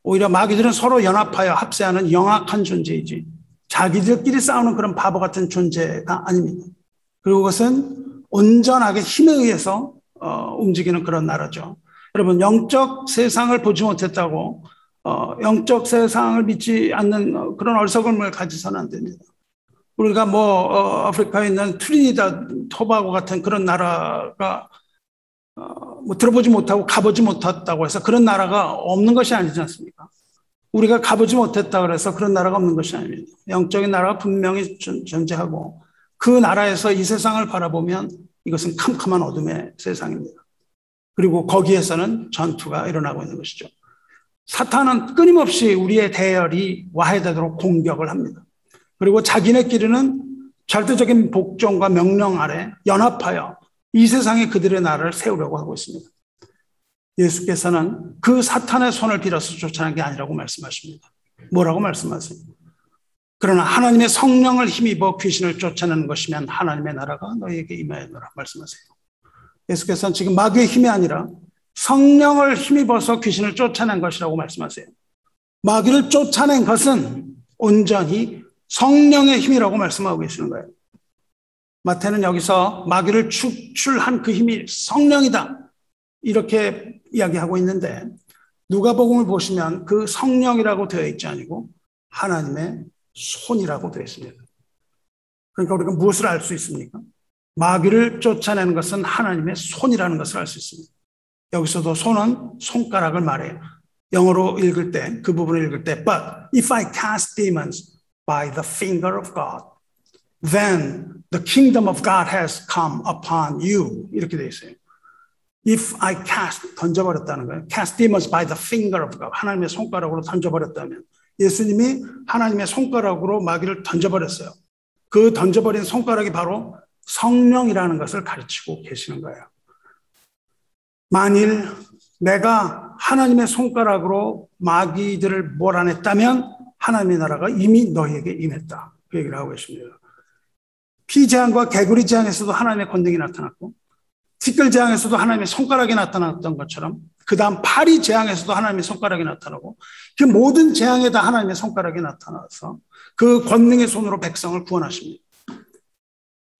오히려 마귀들은 서로 연합하여 합세하는 영악한 존재이지 자기들끼리 싸우는 그런 바보 같은 존재가 아닙니다. 그리고 그것은 온전하게 힘에 의해서 움직이는 그런 나라죠. 여러분, 영적 세상을 보지 못했다고 영적 세상을 믿지 않는 그런 어리석음을 가지서는 안 됩니다. 우리가 아프리카에 있는 트리니다 토바고 같은 그런 나라가 들어보지 못하고 가보지 못했다고 해서 그런 나라가 없는 것이 아니지 않습니까? 우리가 가보지 못했다고 해서 그런 나라가 없는 것이 아닙니다. 영적인 나라가 분명히 존재하고 그 나라에서 이 세상을 바라보면 이것은 캄캄한 어둠의 세상입니다. 그리고 거기에서는 전투가 일어나고 있는 것이죠. 사탄은 끊임없이 우리의 대열이 와해되도록 공격을 합니다. 그리고 자기네끼리는 절대적인 복종과 명령 아래 연합하여 이 세상에 그들의 나라를 세우려고 하고 있습니다. 예수께서는 그 사탄의 손을 빌어서 쫓아낸 게 아니라고 말씀하십니다. 뭐라고 말씀하세요? 그러나 하나님의 성령을 힘입어 귀신을 쫓아내는 것이면 하나님의 나라가 너희에게 임하였노라 말씀하세요. 예수께서는 지금 마귀의 힘이 아니라 성령을 힘입어서 귀신을 쫓아낸 것이라고 말씀하세요. 마귀를 쫓아낸 것은 온전히 성령의 힘이라고 말씀하고 계시는 거예요. 마태는 여기서 마귀를 축출한 그 힘이 성령이다 이렇게 이야기하고 있는데 누가복음을 보시면 그 성령이라고 되어 있지 아니고 하나님의 손이라고 되어 있습니다. 그러니까 우리가 무엇을 알 수 있습니까? 마귀를 쫓아내는 것은 하나님의 손이라는 것을 알 수 있습니다. 여기서도 손은 손가락을 말해요. 영어로 읽을 때, 그 부분을 읽을 때 But if I cast demons by the finger of God, then the kingdom of God has come upon you. 이렇게 되어 있어요. If I cast, 던져버렸다는 거예요. Cast demons by the finger of God. 하나님의 손가락으로 던져버렸다면 예수님이 하나님의 손가락으로 마귀를 던져버렸어요. 그 던져버린 손가락이 바로 성령이라는 것을 가르치고 계시는 거예요. 만일 내가 하나님의 손가락으로 마귀들을 몰아냈다면 하나님의 나라가 이미 너희에게 임했다. 그 얘기를 하고 계십니다. 피재앙과 개구리 재앙에서도 하나님의 권능이 나타났고 티끌 재앙에서도 하나님의 손가락이 나타났던 것처럼 그 다음 파리 재앙에서도 하나님의 손가락이 나타나고 그 모든 재앙에 다 하나님의 손가락이 나타나서 그 권능의 손으로 백성을 구원하십니다.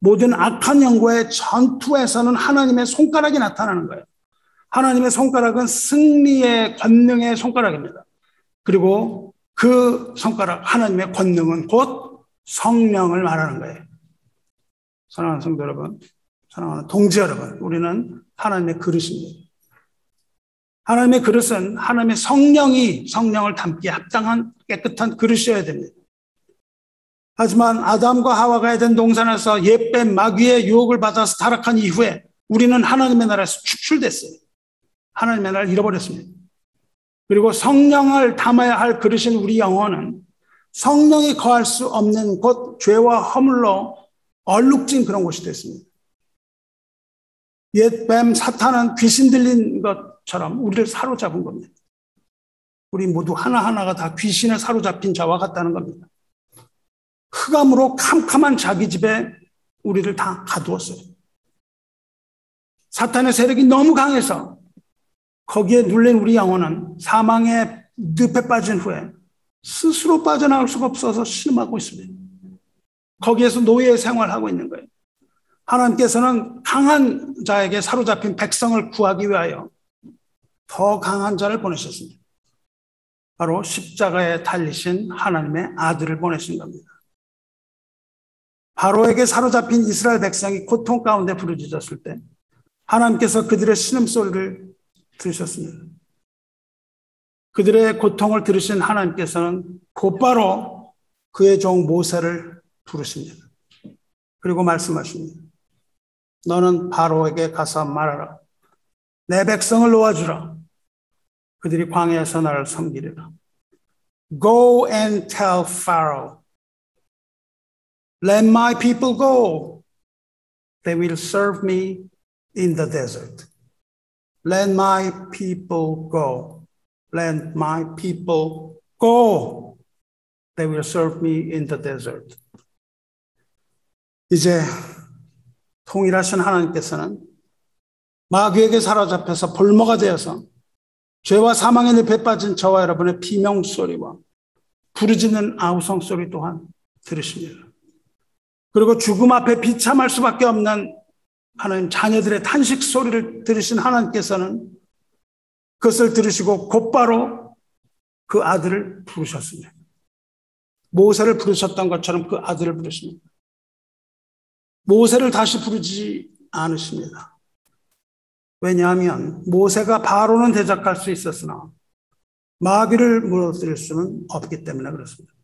모든 악한 영과의 전투에서는 하나님의 손가락이 나타나는 거예요. 하나님의 손가락은 승리의 권능의 손가락입니다. 그리고 그 손가락 하나님의 권능은 곧 성령을 말하는 거예요. 사랑하는 성도 여러분, 사랑하는 동지 여러분, 우리는 하나님의 그릇입니다. 하나님의 그릇은 하나님의 성령을 담기에 합당한 깨끗한 그릇이어야 됩니다. 하지만 아담과 하와가 에덴 동산에서 옛뱀 마귀의 유혹을 받아서 타락한 이후에 우리는 하나님의 나라에서 축출됐어요. 하나님의 나라를 잃어버렸습니다. 그리고 성령을 담아야 할 그릇인 우리 영혼은 성령이 거할 수 없는 곳, 죄와 허물로 얼룩진 그런 곳이 됐습니다. 옛뱀 사탄은 귀신 들린 것처럼 우리를 사로잡은 겁니다. 우리 모두 하나하나가 다 귀신에 사로잡힌 자와 같다는 겁니다. 흑암으로 캄캄한 자기 집에 우리를 다 가두었어요. 사탄의 세력이 너무 강해서 거기에 눌린 우리 영혼은 사망의 늪에 빠진 후에 스스로 빠져나올 수가 없어서 신음하고 있습니다. 거기에서 노예 생활하고 있는 거예요. 하나님께서는 강한 자에게 사로잡힌 백성을 구하기 위하여 더 강한 자를 보내셨습니다. 바로 십자가에 달리신 하나님의 아들을 보내신 겁니다. 바로에게 사로잡힌 이스라엘 백성이 고통 가운데 부르짖었을 때 하나님께서 그들의 신음소리를 들으셨습니다. 그들의 고통을 들으신 하나님께서는 곧바로 그의 종 모세를 부르십니다. 그리고 말씀하십니다. 너는 바로에게 가서 말하라. 내 백성을 놓아주라. 그들이 광야에서 나를 섬기리라. Go and tell Pharaoh, let my people go. They will serve me in the desert. Let my people go. Let my people go. They will serve me in the desert. 이제 통일하신 하나님께서는 마귀에게 사로잡혀서 볼모가 되어서 죄와 사망의 늪에 빠진 저와 여러분의 비명소리와 부르짖는 아우성소리 또한 들으십니다. 그리고 죽음 앞에 비참할 수밖에 없는 하나님 자녀들의 탄식 소리를 들으신 하나님께서는 그것을 들으시고 곧바로 그 아들을 부르셨습니다. 모세를 부르셨던 것처럼 그 아들을 부르십니다. 모세를 다시 부르지 않으십니다. 왜냐하면 모세가 바로는 대적할 수 있었으나 마귀를 무너뜨릴 수는 없기 때문에 그렇습니다.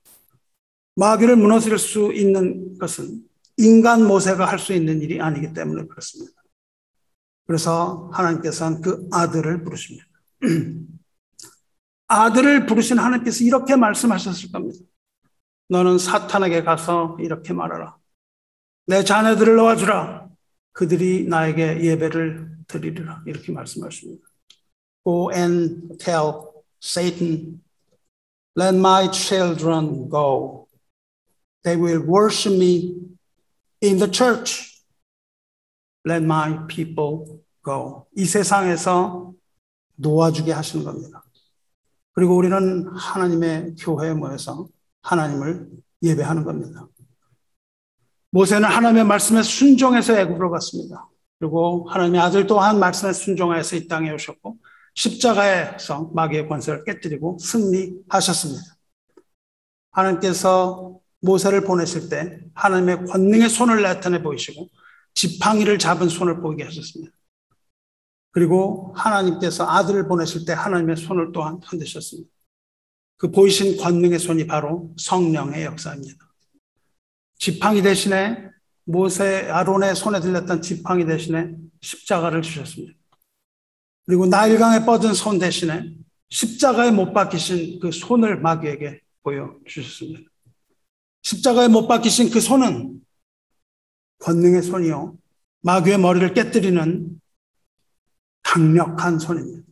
마귀를 무너뜨릴 수 있는 것은 인간 모세가 할 수 있는 일이 아니기 때문에 그렇습니다. 그래서 하나님께서는 그 아들을 부르십니다. 아들을 부르신 하나님께서 이렇게 말씀하셨을 겁니다. 너는 사탄에게 가서 이렇게 말하라. 내 자녀들을 놓아주라. 그들이 나에게 예배를 드리리라. 이렇게 말씀하십니다. Go and tell Satan, let my children go. They will worship me in the church. Let my people go. 이 세상에서 놓아주게 하시는 겁니다. 그리고 우리는 하나님의 교회에 모여서 하나님을 예배하는 겁니다. 모세는 하나님의 말씀에 순종해서 애굽으로 갔습니다. 그리고 하나님의 아들 또한 말씀에 순종하여서 이 땅에 오셨고 십자가에서 마귀의 권세를 깨뜨리고 승리하셨습니다. 하나님께서 모세를 보내실 때 하나님의 권능의 손을 나타내 보이시고 지팡이를 잡은 손을 보이게 하셨습니다. 그리고 하나님께서 아들을 보내실 때 하나님의 손을 또한 흔드셨습니다. 그 보이신 권능의 손이 바로 성령의 역사입니다. 지팡이 대신에 모세 아론의 손에 들렸던 지팡이 대신에 십자가를 주셨습니다. 그리고 나일강에 뻗은 손 대신에 십자가에 못 박히신 그 손을 마귀에게 보여주셨습니다. 십자가에 못 박히신 그 손은 권능의 손이요 마귀의 머리를 깨뜨리는 강력한 손입니다.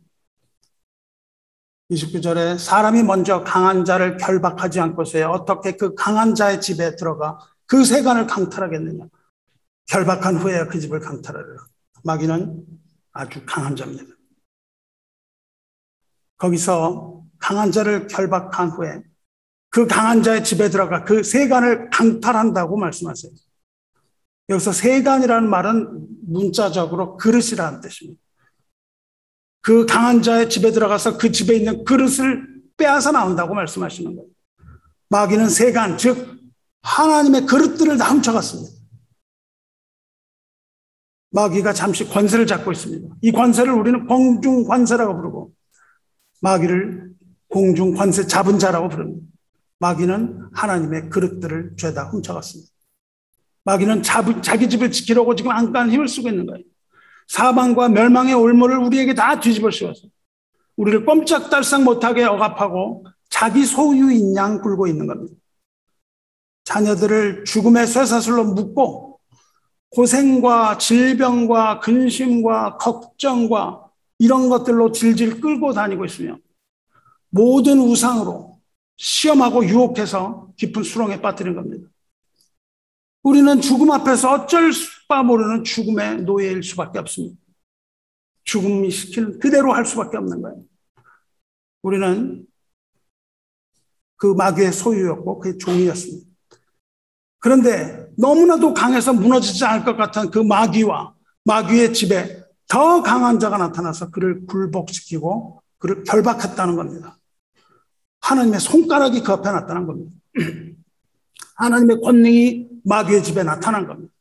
29절에 사람이 먼저 강한 자를 결박하지 않고서야 어떻게 그 강한 자의 집에 들어가 그 세간을 강탈하겠느냐. 결박한 후에야 그 집을 강탈하리라. 마귀는 아주 강한 자입니다. 거기서 강한 자를 결박한 후에 그 강한 자의 집에 들어가 그 세간을 강탈한다고 말씀하세요. 여기서 세간이라는 말은 문자적으로 그릇이라는 뜻입니다. 그 강한 자의 집에 들어가서 그 집에 있는 그릇을 빼앗아 나온다고 말씀하시는 거예요. 마귀는 세간, 즉 하나님의 그릇들을 다 훔쳐갔습니다. 마귀가 잠시 권세를 잡고 있습니다. 이 권세를 우리는 공중권세라고 부르고 마귀를 공중권세 잡은 자라고 부릅니다. 마귀는 하나님의 그릇들을 죄다 훔쳐갔습니다. 마귀는 자기 집을 지키려고 지금 안간 힘을 쓰고 있는 거예요. 사망과 멸망의 올무를 우리에게 다 뒤집어 씌워서 우리를 꼼짝달싹 못하게 억압하고 자기 소유인 양 굴고 있는 겁니다. 자녀들을 죽음의 쇠사슬로 묶고 고생과 질병과 근심과 걱정과 이런 것들로 질질 끌고 다니고 있으며 모든 우상으로 시험하고 유혹해서 깊은 수렁에 빠뜨린 겁니다. 우리는 죽음 앞에서 어쩔 바 모르는 죽음의 노예일 수밖에 없습니다. 죽음이 시키는 그대로 할 수밖에 없는 거예요. 우리는 그 마귀의 소유였고 그의 종이었습니다. 그런데 너무나도 강해서 무너지지 않을 것 같은 그 마귀와 마귀의 집에 더 강한 자가 나타나서 그를 굴복시키고 그를 결박했다는 겁니다. 하나님의 손가락이 그 앞에 나타난 겁니다. 하나님의 권능이 마귀의 집에 나타난 겁니다.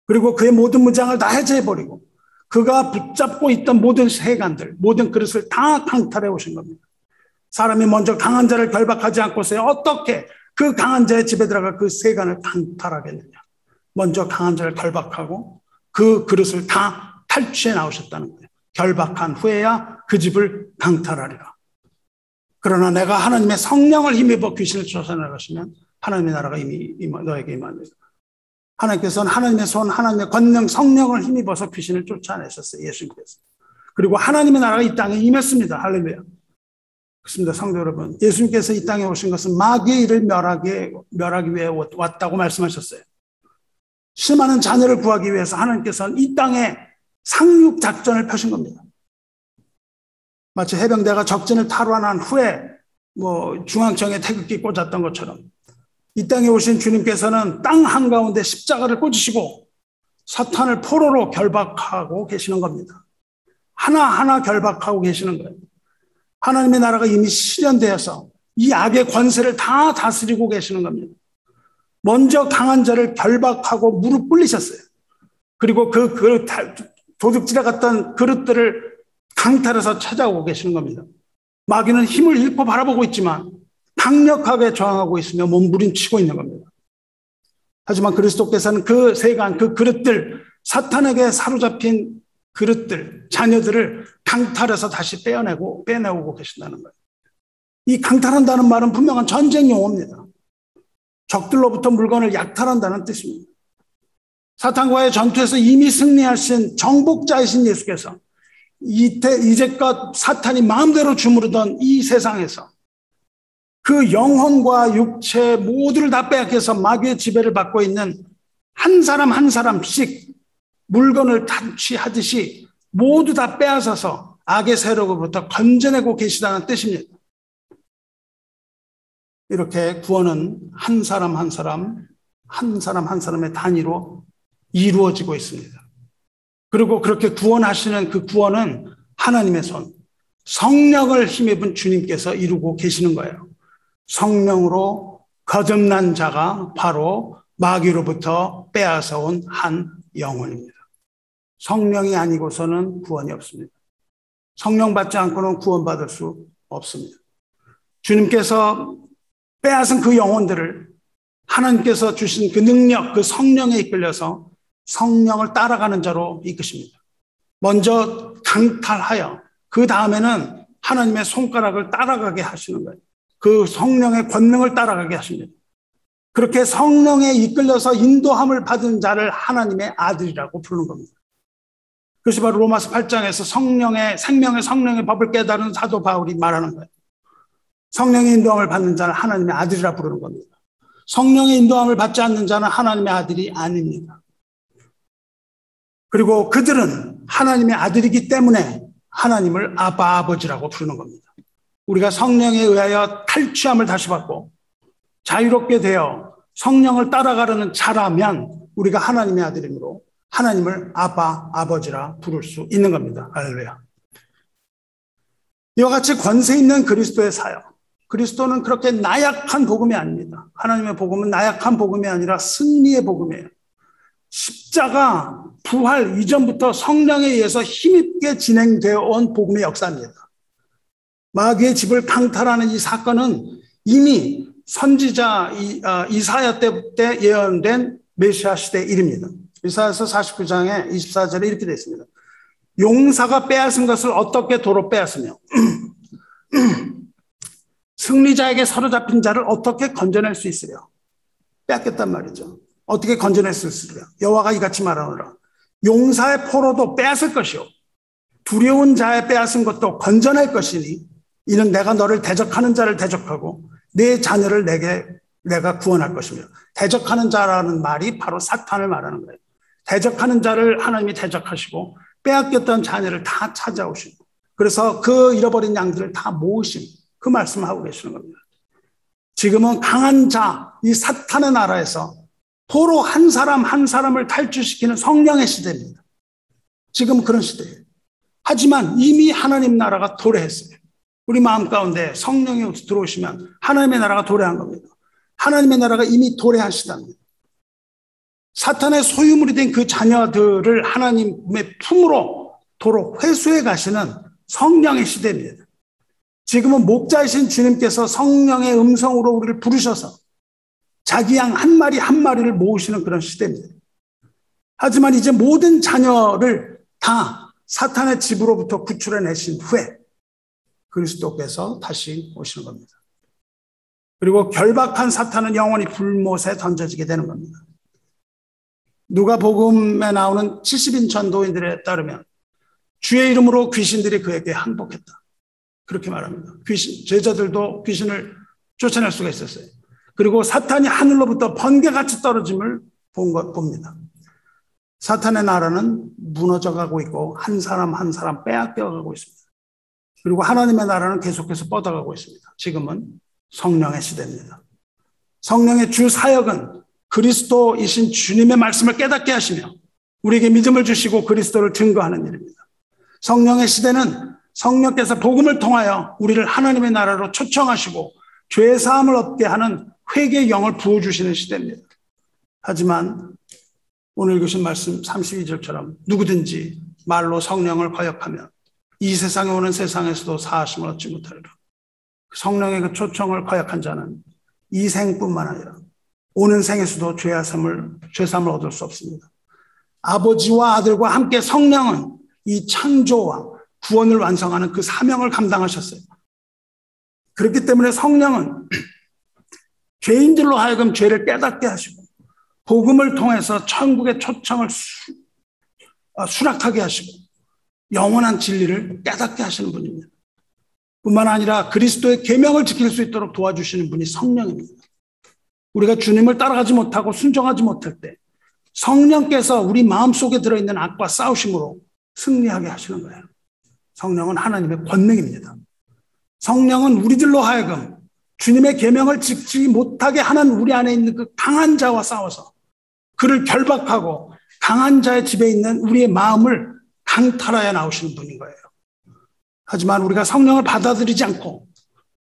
그리고 그의 모든 무장을 다 해제해버리고 그가 붙잡고 있던 모든 세간들, 모든 그릇을 다 강탈해 오신 겁니다. 사람이 먼저 강한 자를 결박하지 않고서 어떻게 그 강한 자의 집에 들어가 그 세간을 강탈하겠느냐. 먼저 강한 자를 결박하고 그 그릇을 다 탈취해 나오셨다는 거예요. 결박한 후에야 그 집을 강탈하리라. 그러나 내가 하나님의 성령을 힘입어 귀신을 쫓아내가시면 하나님의 나라가 이미 너에게 임합니다. 하나님께서는 하나님의 손, 하나님의 권능, 성령을 힘입어서 귀신을 쫓아내셨어요. 예수님께서. 그리고 하나님의 나라가 이 땅에 임했습니다. 할렐루야. 그렇습니다. 성도 여러분. 예수님께서 이 땅에 오신 것은 마귀의 일을 멸하기 위해 왔다고 말씀하셨어요. 수많은 자녀를 구하기 위해서 하나님께서는 이 땅에 상륙 작전을 펴신 겁니다. 마치 해병대가 적진을 탈환한 후에 중앙청에 태극기 꽂았던 것처럼 이 땅에 오신 주님께서는 땅 한가운데 십자가를 꽂으시고 사탄을 포로로 결박하고 계시는 겁니다. 하나하나 결박하고 계시는 거예요. 하나님의 나라가 이미 실현되어서 이 악의 권세를 다 다스리고 계시는 겁니다. 먼저 강한 자를 결박하고 무릎 꿇리셨어요. 그리고 그 도둑질해 갔던 그릇들을 강탈해서 찾아오고 계시는 겁니다. 마귀는 힘을 잃고 바라보고 있지만 강력하게 저항하고 있으며 몸부림치고 있는 겁니다. 하지만 그리스도께서는 그 세간, 그 그릇들, 사탄에게 사로잡힌 그릇들, 자녀들을 강탈해서 다시 빼내오고 계신다는 거예요. 이 강탈한다는 말은 분명한 전쟁 용어입니다. 적들로부터 물건을 약탈한다는 뜻입니다. 사탄과의 전투에서 이미 승리하신 정복자이신 예수께서 이제껏 사탄이 마음대로 주무르던 이 세상에서 그 영혼과 육체 모두를 다 빼앗겨서 마귀의 지배를 받고 있는 한 사람 한 사람씩 물건을 탈취하듯이 모두 다 빼앗아서 악의 세력으로부터 건져내고 계시다는 뜻입니다. 이렇게 구원은 한 사람 한 사람의 단위로 이루어지고 있습니다. 그리고 그렇게 구원하시는 그 구원은 하나님의 손, 성령을 힘입은 주님께서 이루고 계시는 거예요. 성령으로 거듭난 자가 바로 마귀로부터 빼앗아온 한 영혼입니다. 성령이 아니고서는 구원이 없습니다. 성령 받지 않고는 구원받을 수 없습니다. 주님께서 빼앗은 그 영혼들을 하나님께서 주신 그 능력, 그 성령에 이끌려서 성령을 따라가는 자로 이끄십니다. 먼저 강탈하여 그 다음에는 하나님의 손가락을 따라가게 하시는 거예요. 그 성령의 권능을 따라가게 하십니다. 그렇게 성령에 이끌려서 인도함을 받은 자를 하나님의 아들이라고 부르는 겁니다. 그것이 바로 로마서 8장에서 생명의 성령의 법을 깨달은 사도 바울이 말하는 거예요. 성령의 인도함을 받는 자는 하나님의 아들이라 부르는 겁니다. 성령의 인도함을 받지 않는 자는 하나님의 아들이 아닙니다. 그리고 그들은 하나님의 아들이기 때문에 하나님을 아바 아버지라고 부르는 겁니다. 우리가 성령에 의하여 탈취함을 다시 받고 자유롭게 되어 성령을 따라가려는 자라면 우리가 하나님의 아들이므로 하나님을 아바 아버지라 부를 수 있는 겁니다. 할렐루야. 이와 같이 권세 있는 그리스도의 사역. 그리스도는 그렇게 나약한 복음이 아닙니다. 하나님의 복음은 나약한 복음이 아니라 승리의 복음이에요. 십자가 부활 이전부터 성령에 의해서 힘있게 진행되어 온 복음의 역사입니다. 마귀의 집을 강탈하는 이 사건은 이미 선지자 이사야 때부터 예언된 메시아 시대의 일입니다. 이사야서 49장에 24절에 이렇게 되어 있습니다. 용사가 빼앗은 것을 어떻게 도로 빼앗으며 승리자에게 사로잡힌 자를 어떻게 건져낼 수 있으랴. 빼앗겼단 말이죠. 어떻게 건져낼 수 있으랴. 여호와가 이같이 말하노라. 용사의 포로도 빼앗을 것이요 두려운 자의 빼앗은 것도 건져낼 것이니 이는 내가 너를 대적하는 자를 대적하고 내 자녀를 내가 구원할 것이며. 대적하는 자라는 말이 바로 사탄을 말하는 거예요. 대적하는 자를 하나님이 대적하시고 빼앗겼던 자녀를 다 찾아오시고 그래서 그 잃어버린 양들을 다 모으신 그 말씀을 하고 계시는 겁니다. 지금은 강한 자, 이 사탄의 나라에서 포로 한 사람 한 사람을 탈출시키는 성령의 시대입니다. 지금 그런 시대예요. 하지만 이미 하나님 나라가 도래했어요. 우리 마음 가운데 성령이 들어오시면 하나님의 나라가 도래한 겁니다. 하나님의 나라가 이미 도래하시답니다. 사탄의 소유물이 된 그 자녀들을 하나님의 품으로 도로 회수해 가시는 성령의 시대입니다. 지금은 목자이신 주님께서 성령의 음성으로 우리를 부르셔서 자기 양 한 마리 한 마리를 모으시는 그런 시대입니다. 하지만 이제 모든 자녀를 다 사탄의 집으로부터 구출해내신 후에 그리스도께서 다시 오시는 겁니다. 그리고 결박한 사탄은 영원히 불못에 던져지게 되는 겁니다. 누가복음에 나오는 70인 전도인들에 따르면 주의 이름으로 귀신들이 그에게 항복했다. 그렇게 말합니다. 제자들도 귀신을 쫓아낼 수가 있었어요. 그리고 사탄이 하늘로부터 번개같이 떨어짐을 봅니다. 사탄의 나라는 무너져가고 있고 한 사람 한 사람 빼앗겨가고 있습니다. 그리고 하나님의 나라는 계속해서 뻗어가고 있습니다. 지금은 성령의 시대입니다. 성령의 주 사역은 그리스도이신 주님의 말씀을 깨닫게 하시며 우리에게 믿음을 주시고 그리스도를 증거하는 일입니다. 성령의 시대는 성령께서 복음을 통하여 우리를 하나님의 나라로 초청하시고 죄 사함을 얻게 하는 회개의 영을 부어주시는 시대입니다. 하지만 오늘 읽으신 말씀 32절처럼 누구든지 말로 성령을 거역하면 이 세상에 오는 세상에서도 사하심을 얻지 못하리라. 성령의 그 초청을 거역한 자는 이 생뿐만 아니라 오는 생에서도 죄사함을 얻을 수 없습니다. 아버지와 아들과 함께 성령은 이 창조와 구원을 완성하는 그 사명을 감당하셨어요. 그렇기 때문에 성령은 죄인들로 하여금 죄를 깨닫게 하시고 복음을 통해서 천국의 초청을 수락하게 하시고 영원한 진리를 깨닫게 하시는 분입니다. 뿐만 아니라 그리스도의 계명을 지킬 수 있도록 도와주시는 분이 성령입니다. 우리가 주님을 따라가지 못하고 순종하지 못할 때 성령께서 우리 마음속에 들어있는 악과 싸우심으로 승리하게 하시는 거예요. 성령은 하나님의 권능입니다. 성령은 우리들로 하여금 주님의 계명을 지키지 못하게 하는 우리 안에 있는 그 강한 자와 싸워서 그를 결박하고 강한 자의 집에 있는 우리의 마음을 강탈하여 나오시는 분인 거예요. 하지만 우리가 성령을 받아들이지 않고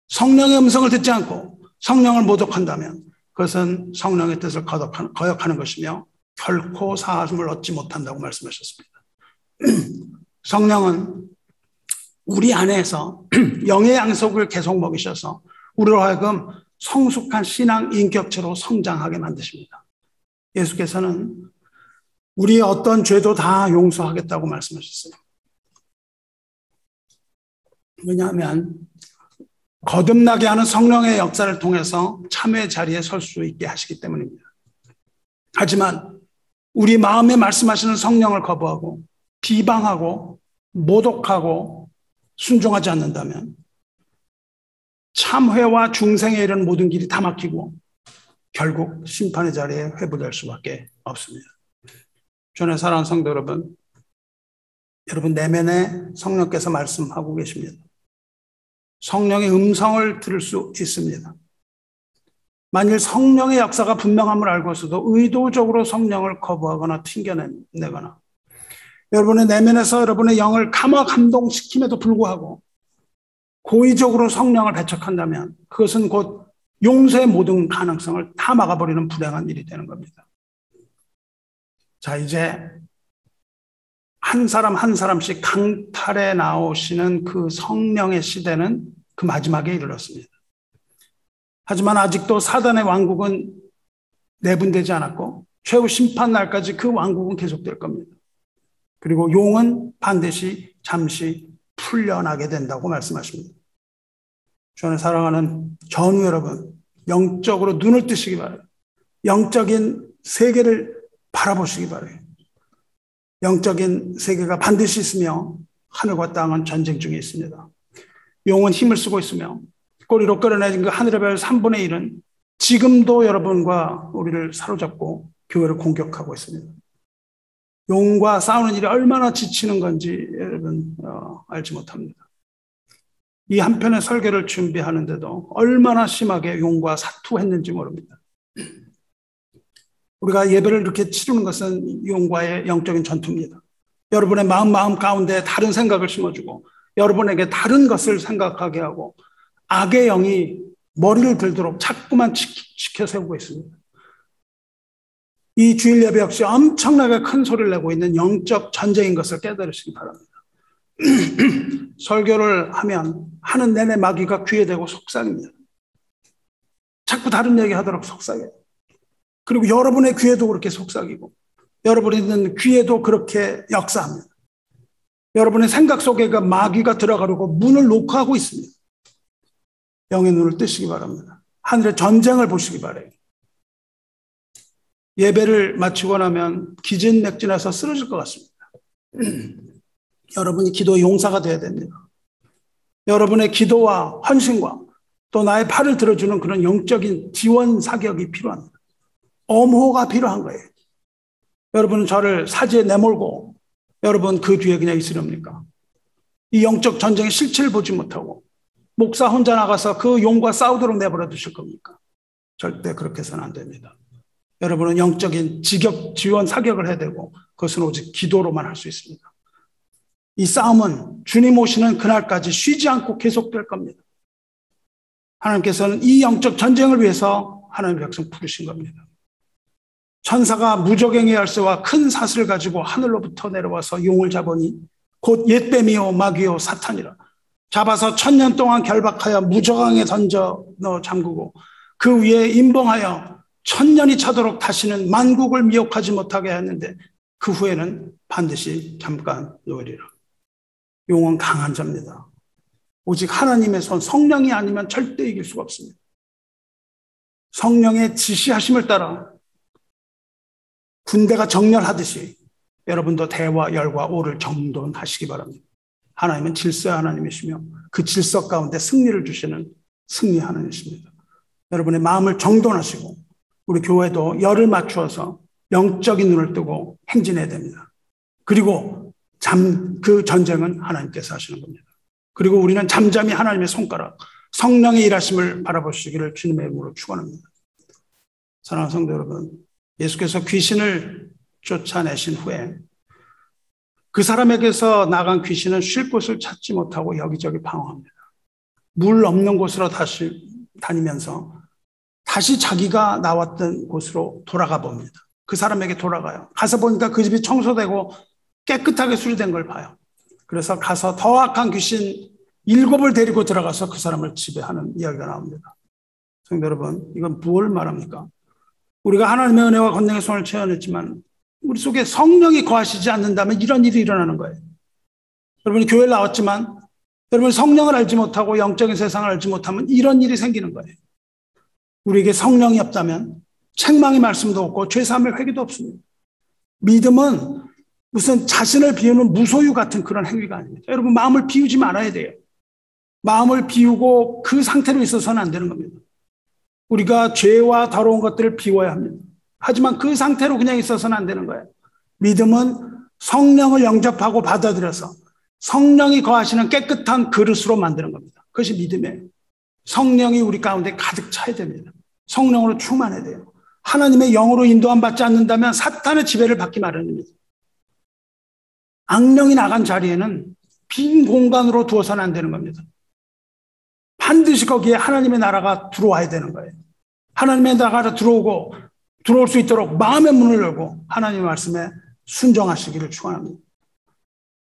성령의 음성을 듣지 않고 성령을 모독한다면 그것은 성령의 뜻을 거역하는 것이며 결코 사함을 얻지 못한다고 말씀하셨습니다. 성령은 우리 안에서 영의 양식을 계속 먹이셔서 우리로 하여금 성숙한 신앙 인격체로 성장하게 만드십니다. 예수께서는 우리의 어떤 죄도 다 용서하겠다고 말씀하셨어요. 왜냐하면 거듭나게 하는 성령의 역사를 통해서 참회의 자리에 설 수 있게 하시기 때문입니다. 하지만 우리 마음에 말씀하시는 성령을 거부하고 비방하고 모독하고 순종하지 않는다면 참회와 중생에 이르는 모든 길이 다 막히고 결국 심판의 자리에 회부될 수밖에 없습니다. 주의 사랑하는 성도 여러분, 여러분 내면에 성령께서 말씀하고 계십니다. 성령의 음성을 들을 수 있습니다. 만일 성령의 역사가 분명함을 알고서도 의도적으로 성령을 거부하거나 튕겨내거나 여러분의 내면에서 여러분의 영을 감동시킴에도 불구하고 고의적으로 성령을 배척한다면 그것은 곧 용서의 모든 가능성을 다 막아버리는 불행한 일이 되는 겁니다. 자, 이제 한 사람 한 사람씩 강탈해 나오시는 그 성령의 시대는 그 마지막에 이르렀습니다. 하지만 아직도 사단의 왕국은 내분되지 않았고 최후 심판 날까지 그 왕국은 계속될 겁니다. 그리고 용은 반드시 잠시 풀려나게 된다고 말씀하십니다. 저는 사랑하는 전우 여러분, 영적으로 눈을 뜨시기 바라요. 영적인 세계를 바라보시기 바라요. 영적인 세계가 반드시 있으며 하늘과 땅은 전쟁 중에 있습니다. 용은 힘을 쓰고 있으며 꼬리로 끌어내진 그 하늘의 별 3분의 1은 지금도 여러분과 우리를 사로잡고 교회를 공격하고 있습니다. 용과 싸우는 일이 얼마나 지치는 건지 여러분 알지 못합니다. 이 한편의 설교를 준비하는데도 얼마나 심하게 용과 사투했는지 모릅니다. 우리가 예배를 이렇게 치르는 것은 용과의 영적인 전투입니다. 여러분의 마음 가운데 다른 생각을 심어주고 여러분에게 다른 것을 생각하게 하고 악의 영이 머리를 들도록 자꾸만 시켜 세우고 있습니다. 이 주일 예배 역시 엄청나게 큰 소리를 내고 있는 영적 전쟁인 것을 깨달으시기 바랍니다. 설교를 하면 하는 내내 마귀가 귀에 대고 속삭입니다. 자꾸 다른 얘기 하도록 속삭여요. 그리고 여러분의 귀에도 그렇게 속삭이고 여러분이 있는 귀에도 그렇게 역사합니다. 여러분의 생각 속에 그 마귀가 들어가려고 문을 노크하고 있습니다. 영의 눈을 뜨시기 바랍니다. 하늘의 전쟁을 보시기 바라요. 예배를 마치고 나면 기진맥진해서 쓰러질 것 같습니다. 여러분이 기도 용사가 되어야 됩니다. 여러분의 기도와 헌신과 또 나의 팔을 들어주는 그런 영적인 지원 사격이 필요합니다. 엄호가 필요한 거예요. 여러분은 저를 사지에 내몰고 여러분 그 뒤에 그냥 있으렵니까? 이 영적 전쟁의 실체를 보지 못하고 목사 혼자 나가서 그 용과 싸우도록 내버려 두실 겁니까? 절대 그렇게 해서는 안 됩니다. 여러분은 영적인 지격, 지원, 사격을 해야 되고 그것은 오직 기도로만 할 수 있습니다. 이 싸움은 주님 오시는 그날까지 쉬지 않고 계속될 겁니다. 하나님께서는 이 영적 전쟁을 위해서 하나님의 백성 부르신 겁니다. 천사가 무적행의 열쇠와 큰 사슬을 가지고 하늘로부터 내려와서 용을 잡으니 곧 옛뱀이요 마귀요 사탄이라. 잡아서 1000년 동안 결박하여 무저강에 던져 넣어 잠그고 그 위에 임봉하여 1000년이 차도록 다시는 만국을 미혹하지 못하게 했는데 그 후에는 반드시 잠깐 놓으리라. 용은 강한 자입니다. 오직 하나님의 손, 성령이 아니면 절대 이길 수가 없습니다. 성령의 지시하심을 따라 군대가 정렬하듯이 여러분도 대와 열과 오를 정돈하시기 바랍니다. 하나님은 질서의 하나님이시며 그 질서 가운데 승리를 주시는 승리 하나님이십니다. 여러분의 마음을 정돈하시고 우리 교회도 열을 맞추어서 영적인 눈을 뜨고 행진해야 됩니다. 그리고 그 전쟁은 하나님께서 하시는 겁니다. 그리고 우리는 잠잠히 하나님의 손가락, 성령의 일하심을 바라보시기를 주님의 이름으로 축원합니다. 사랑하는 성도 여러분, 예수께서 귀신을 쫓아내신 후에 그 사람에게서 나간 귀신은 쉴 곳을 찾지 못하고 여기저기 방황합니다. 물 없는 곳으로 다시 다니면서 다시 자기가 나왔던 곳으로 돌아가 봅니다. 그 사람에게 돌아가요. 가서 보니까 그 집이 청소되고 깨끗하게 수리된 걸 봐요. 그래서 가서 더 악한 귀신 7을 데리고 들어가서 그 사람을 지배하는 이야기가 나옵니다. 성도 여러분, 이건 뭘 말합니까? 우리가 하나님의 은혜와 권능의 손을 체험했지만 우리 속에 성령이 거하시지 않는다면 이런 일이 일어나는 거예요. 여러분이 교회를 나왔지만 여러분이 성령을 알지 못하고 영적인 세상을 알지 못하면 이런 일이 생기는 거예요. 우리에게 성령이 없다면 책망의 말씀도 없고 죄사함의 회개도 없습니다. 믿음은 무슨 자신을 비우는 무소유 같은 그런 행위가 아닙니다. 여러분 마음을 비우지 말아야 돼요. 마음을 비우고 그 상태로 있어서는 안 되는 겁니다. 우리가 죄와 더러운 것들을 비워야 합니다. 하지만 그 상태로 그냥 있어서는 안 되는 거예요. 믿음은 성령을 영접하고 받아들여서 성령이 거하시는 깨끗한 그릇으로 만드는 겁니다. 그것이 믿음이에요. 성령이 우리 가운데 가득 차야 됩니다. 성령으로 충만해야 돼요. 하나님의 영으로 인도함 받지 않는다면 사탄의 지배를 받기 마련입니다. 악령이 나간 자리에는 빈 공간으로 두어서는 안 되는 겁니다. 반드시 거기에 하나님의 나라가 들어와야 되는 거예요. 하나님의 나라가 들어올 수 있도록 마음의 문을 열고 하나님의 말씀에 순종하시기를 축원합니다.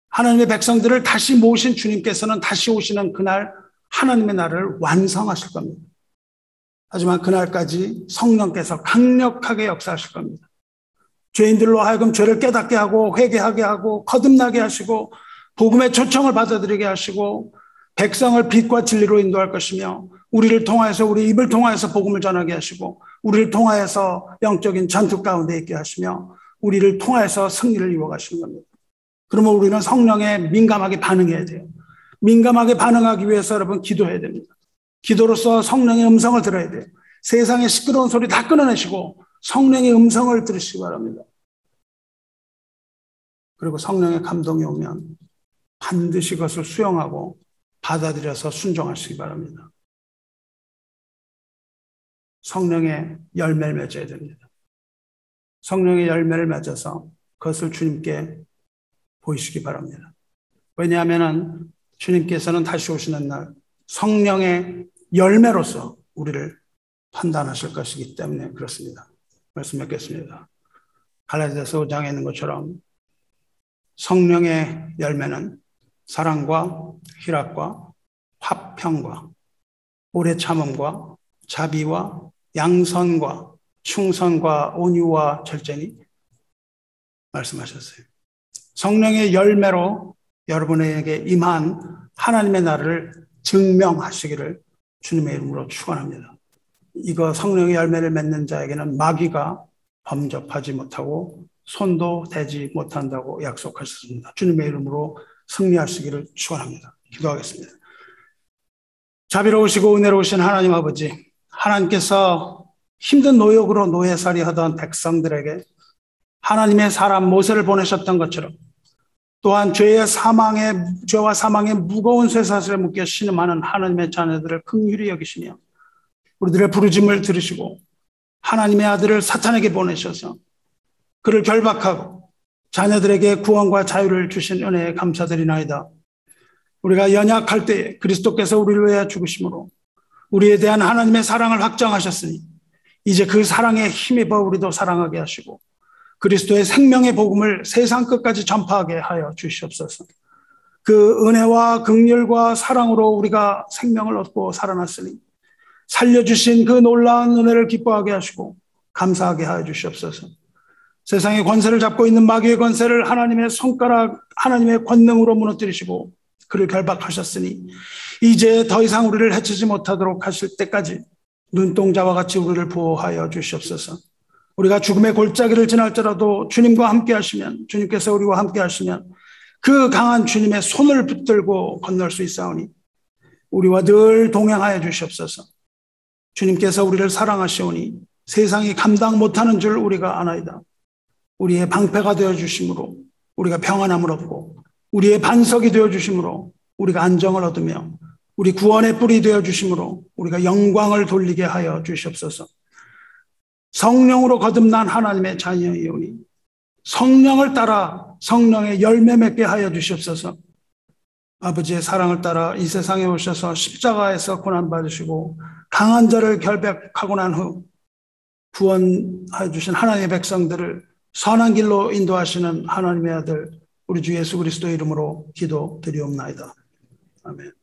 하나님의 백성들을 다시 모으신 주님께서는 다시 오시는 그날 하나님의 나라를 완성하실 겁니다. 하지만 그날까지 성령께서 강력하게 역사하실 겁니다. 죄인들로 하여금 죄를 깨닫게 하고 회개하게 하고 거듭나게 하시고 복음의 초청을 받아들이게 하시고 백성을 빛과 진리로 인도할 것이며 우리를 통하여서 우리 입을 통하여서 복음을 전하게 하시고 우리를 통하여서 영적인 전투 가운데 있게 하시며 우리를 통하여서 승리를 이루어가시는 겁니다. 그러면 우리는 성령에 민감하게 반응해야 돼요. 민감하게 반응하기 위해서 여러분 기도해야 됩니다. 기도로서 성령의 음성을 들어야 돼요. 세상의 시끄러운 소리 다 끊어내시고 성령의 음성을 들으시기 바랍니다. 그리고 성령의 감동이 오면 반드시 그것을 수용하고 받아들여서 순종하시기 바랍니다. 성령의 열매를 맺어야 됩니다. 성령의 열매를 맺어서 그것을 주님께 보이시기 바랍니다. 왜냐하면 주님께서는 다시 오시는 날 성령의 열매로서 우리를 판단하실 것이기 때문에 그렇습니다. 말씀 맺겠습니다. 갈라디아서 5장에 있는 것처럼 성령의 열매는 사랑과 희락과 화평과 오래 참음과 자비와 양선과 충성과 온유와 절제니 말씀하셨어요. 성령의 열매로 여러분에게 임한 하나님의 나라를 증명하시기를 주님의 이름으로 축원합니다. 이거 성령의 열매를 맺는 자에게는 마귀가 범접하지 못하고 손도 대지 못한다고 약속하셨습니다. 주님의 이름으로 승리하시기를 축원합니다. 기도하겠습니다. 자비로우시고 은혜로우신 하나님 아버지, 하나님께서 힘든 노역으로 노예살이 하던 백성들에게 하나님의 사람 모세를 보내셨던 것처럼 또한 죄와 사망의 무거운 쇠사슬에 묶여 신음하는 하나님의 자녀들을 긍휼히 여기시며 우리들의 부르짐을 들으시고 하나님의 아들을 사탄에게 보내셔서 그를 결박하고 자녀들에게 구원과 자유를 주신 은혜에 감사드리나이다. 우리가 연약할 때 그리스도께서 우리를 위하여 죽으심으로 우리에 대한 하나님의 사랑을 확정하셨으니 이제 그 사랑에 힘입어 우리도 사랑하게 하시고 그리스도의 생명의 복음을 세상 끝까지 전파하게 하여 주시옵소서. 그 은혜와 긍휼과 사랑으로 우리가 생명을 얻고 살아났으니 살려주신 그 놀라운 은혜를 기뻐하게 하시고 감사하게 하여 주시옵소서. 세상의 권세를 잡고 있는 마귀의 권세를 하나님의 손가락, 하나님의 권능으로 무너뜨리시고 그를 결박하셨으니 이제 더 이상 우리를 해치지 못하도록 하실 때까지 눈동자와 같이 우리를 보호하여 주시옵소서. 우리가 죽음의 골짜기를 지날지라도 주님과 함께 하시면, 주님께서 우리와 함께 하시면 그 강한 주님의 손을 붙들고 건널 수 있사오니 우리와 늘 동행하여 주시옵소서. 주님께서 우리를 사랑하시오니 세상이 감당 못하는 줄 우리가 아나이다. 우리의 방패가 되어주심으로 우리가 평안함을 얻고 우리의 반석이 되어주심으로 우리가 안정을 얻으며 우리 구원의 뿔이 되어주심으로 우리가 영광을 돌리게 하여 주시옵소서. 성령으로 거듭난 하나님의 자녀이오니 성령을 따라 성령의 열매 맺게 하여 주시옵소서. 아버지의 사랑을 따라 이 세상에 오셔서 십자가에서 고난받으시고 강한 자를 결박하고 난 후 구원하여 주신 하나님의 백성들을 선한 길로 인도하시는 하나님의 아들 우리 주 예수 그리스도의 이름으로 기도드리옵나이다. 아멘.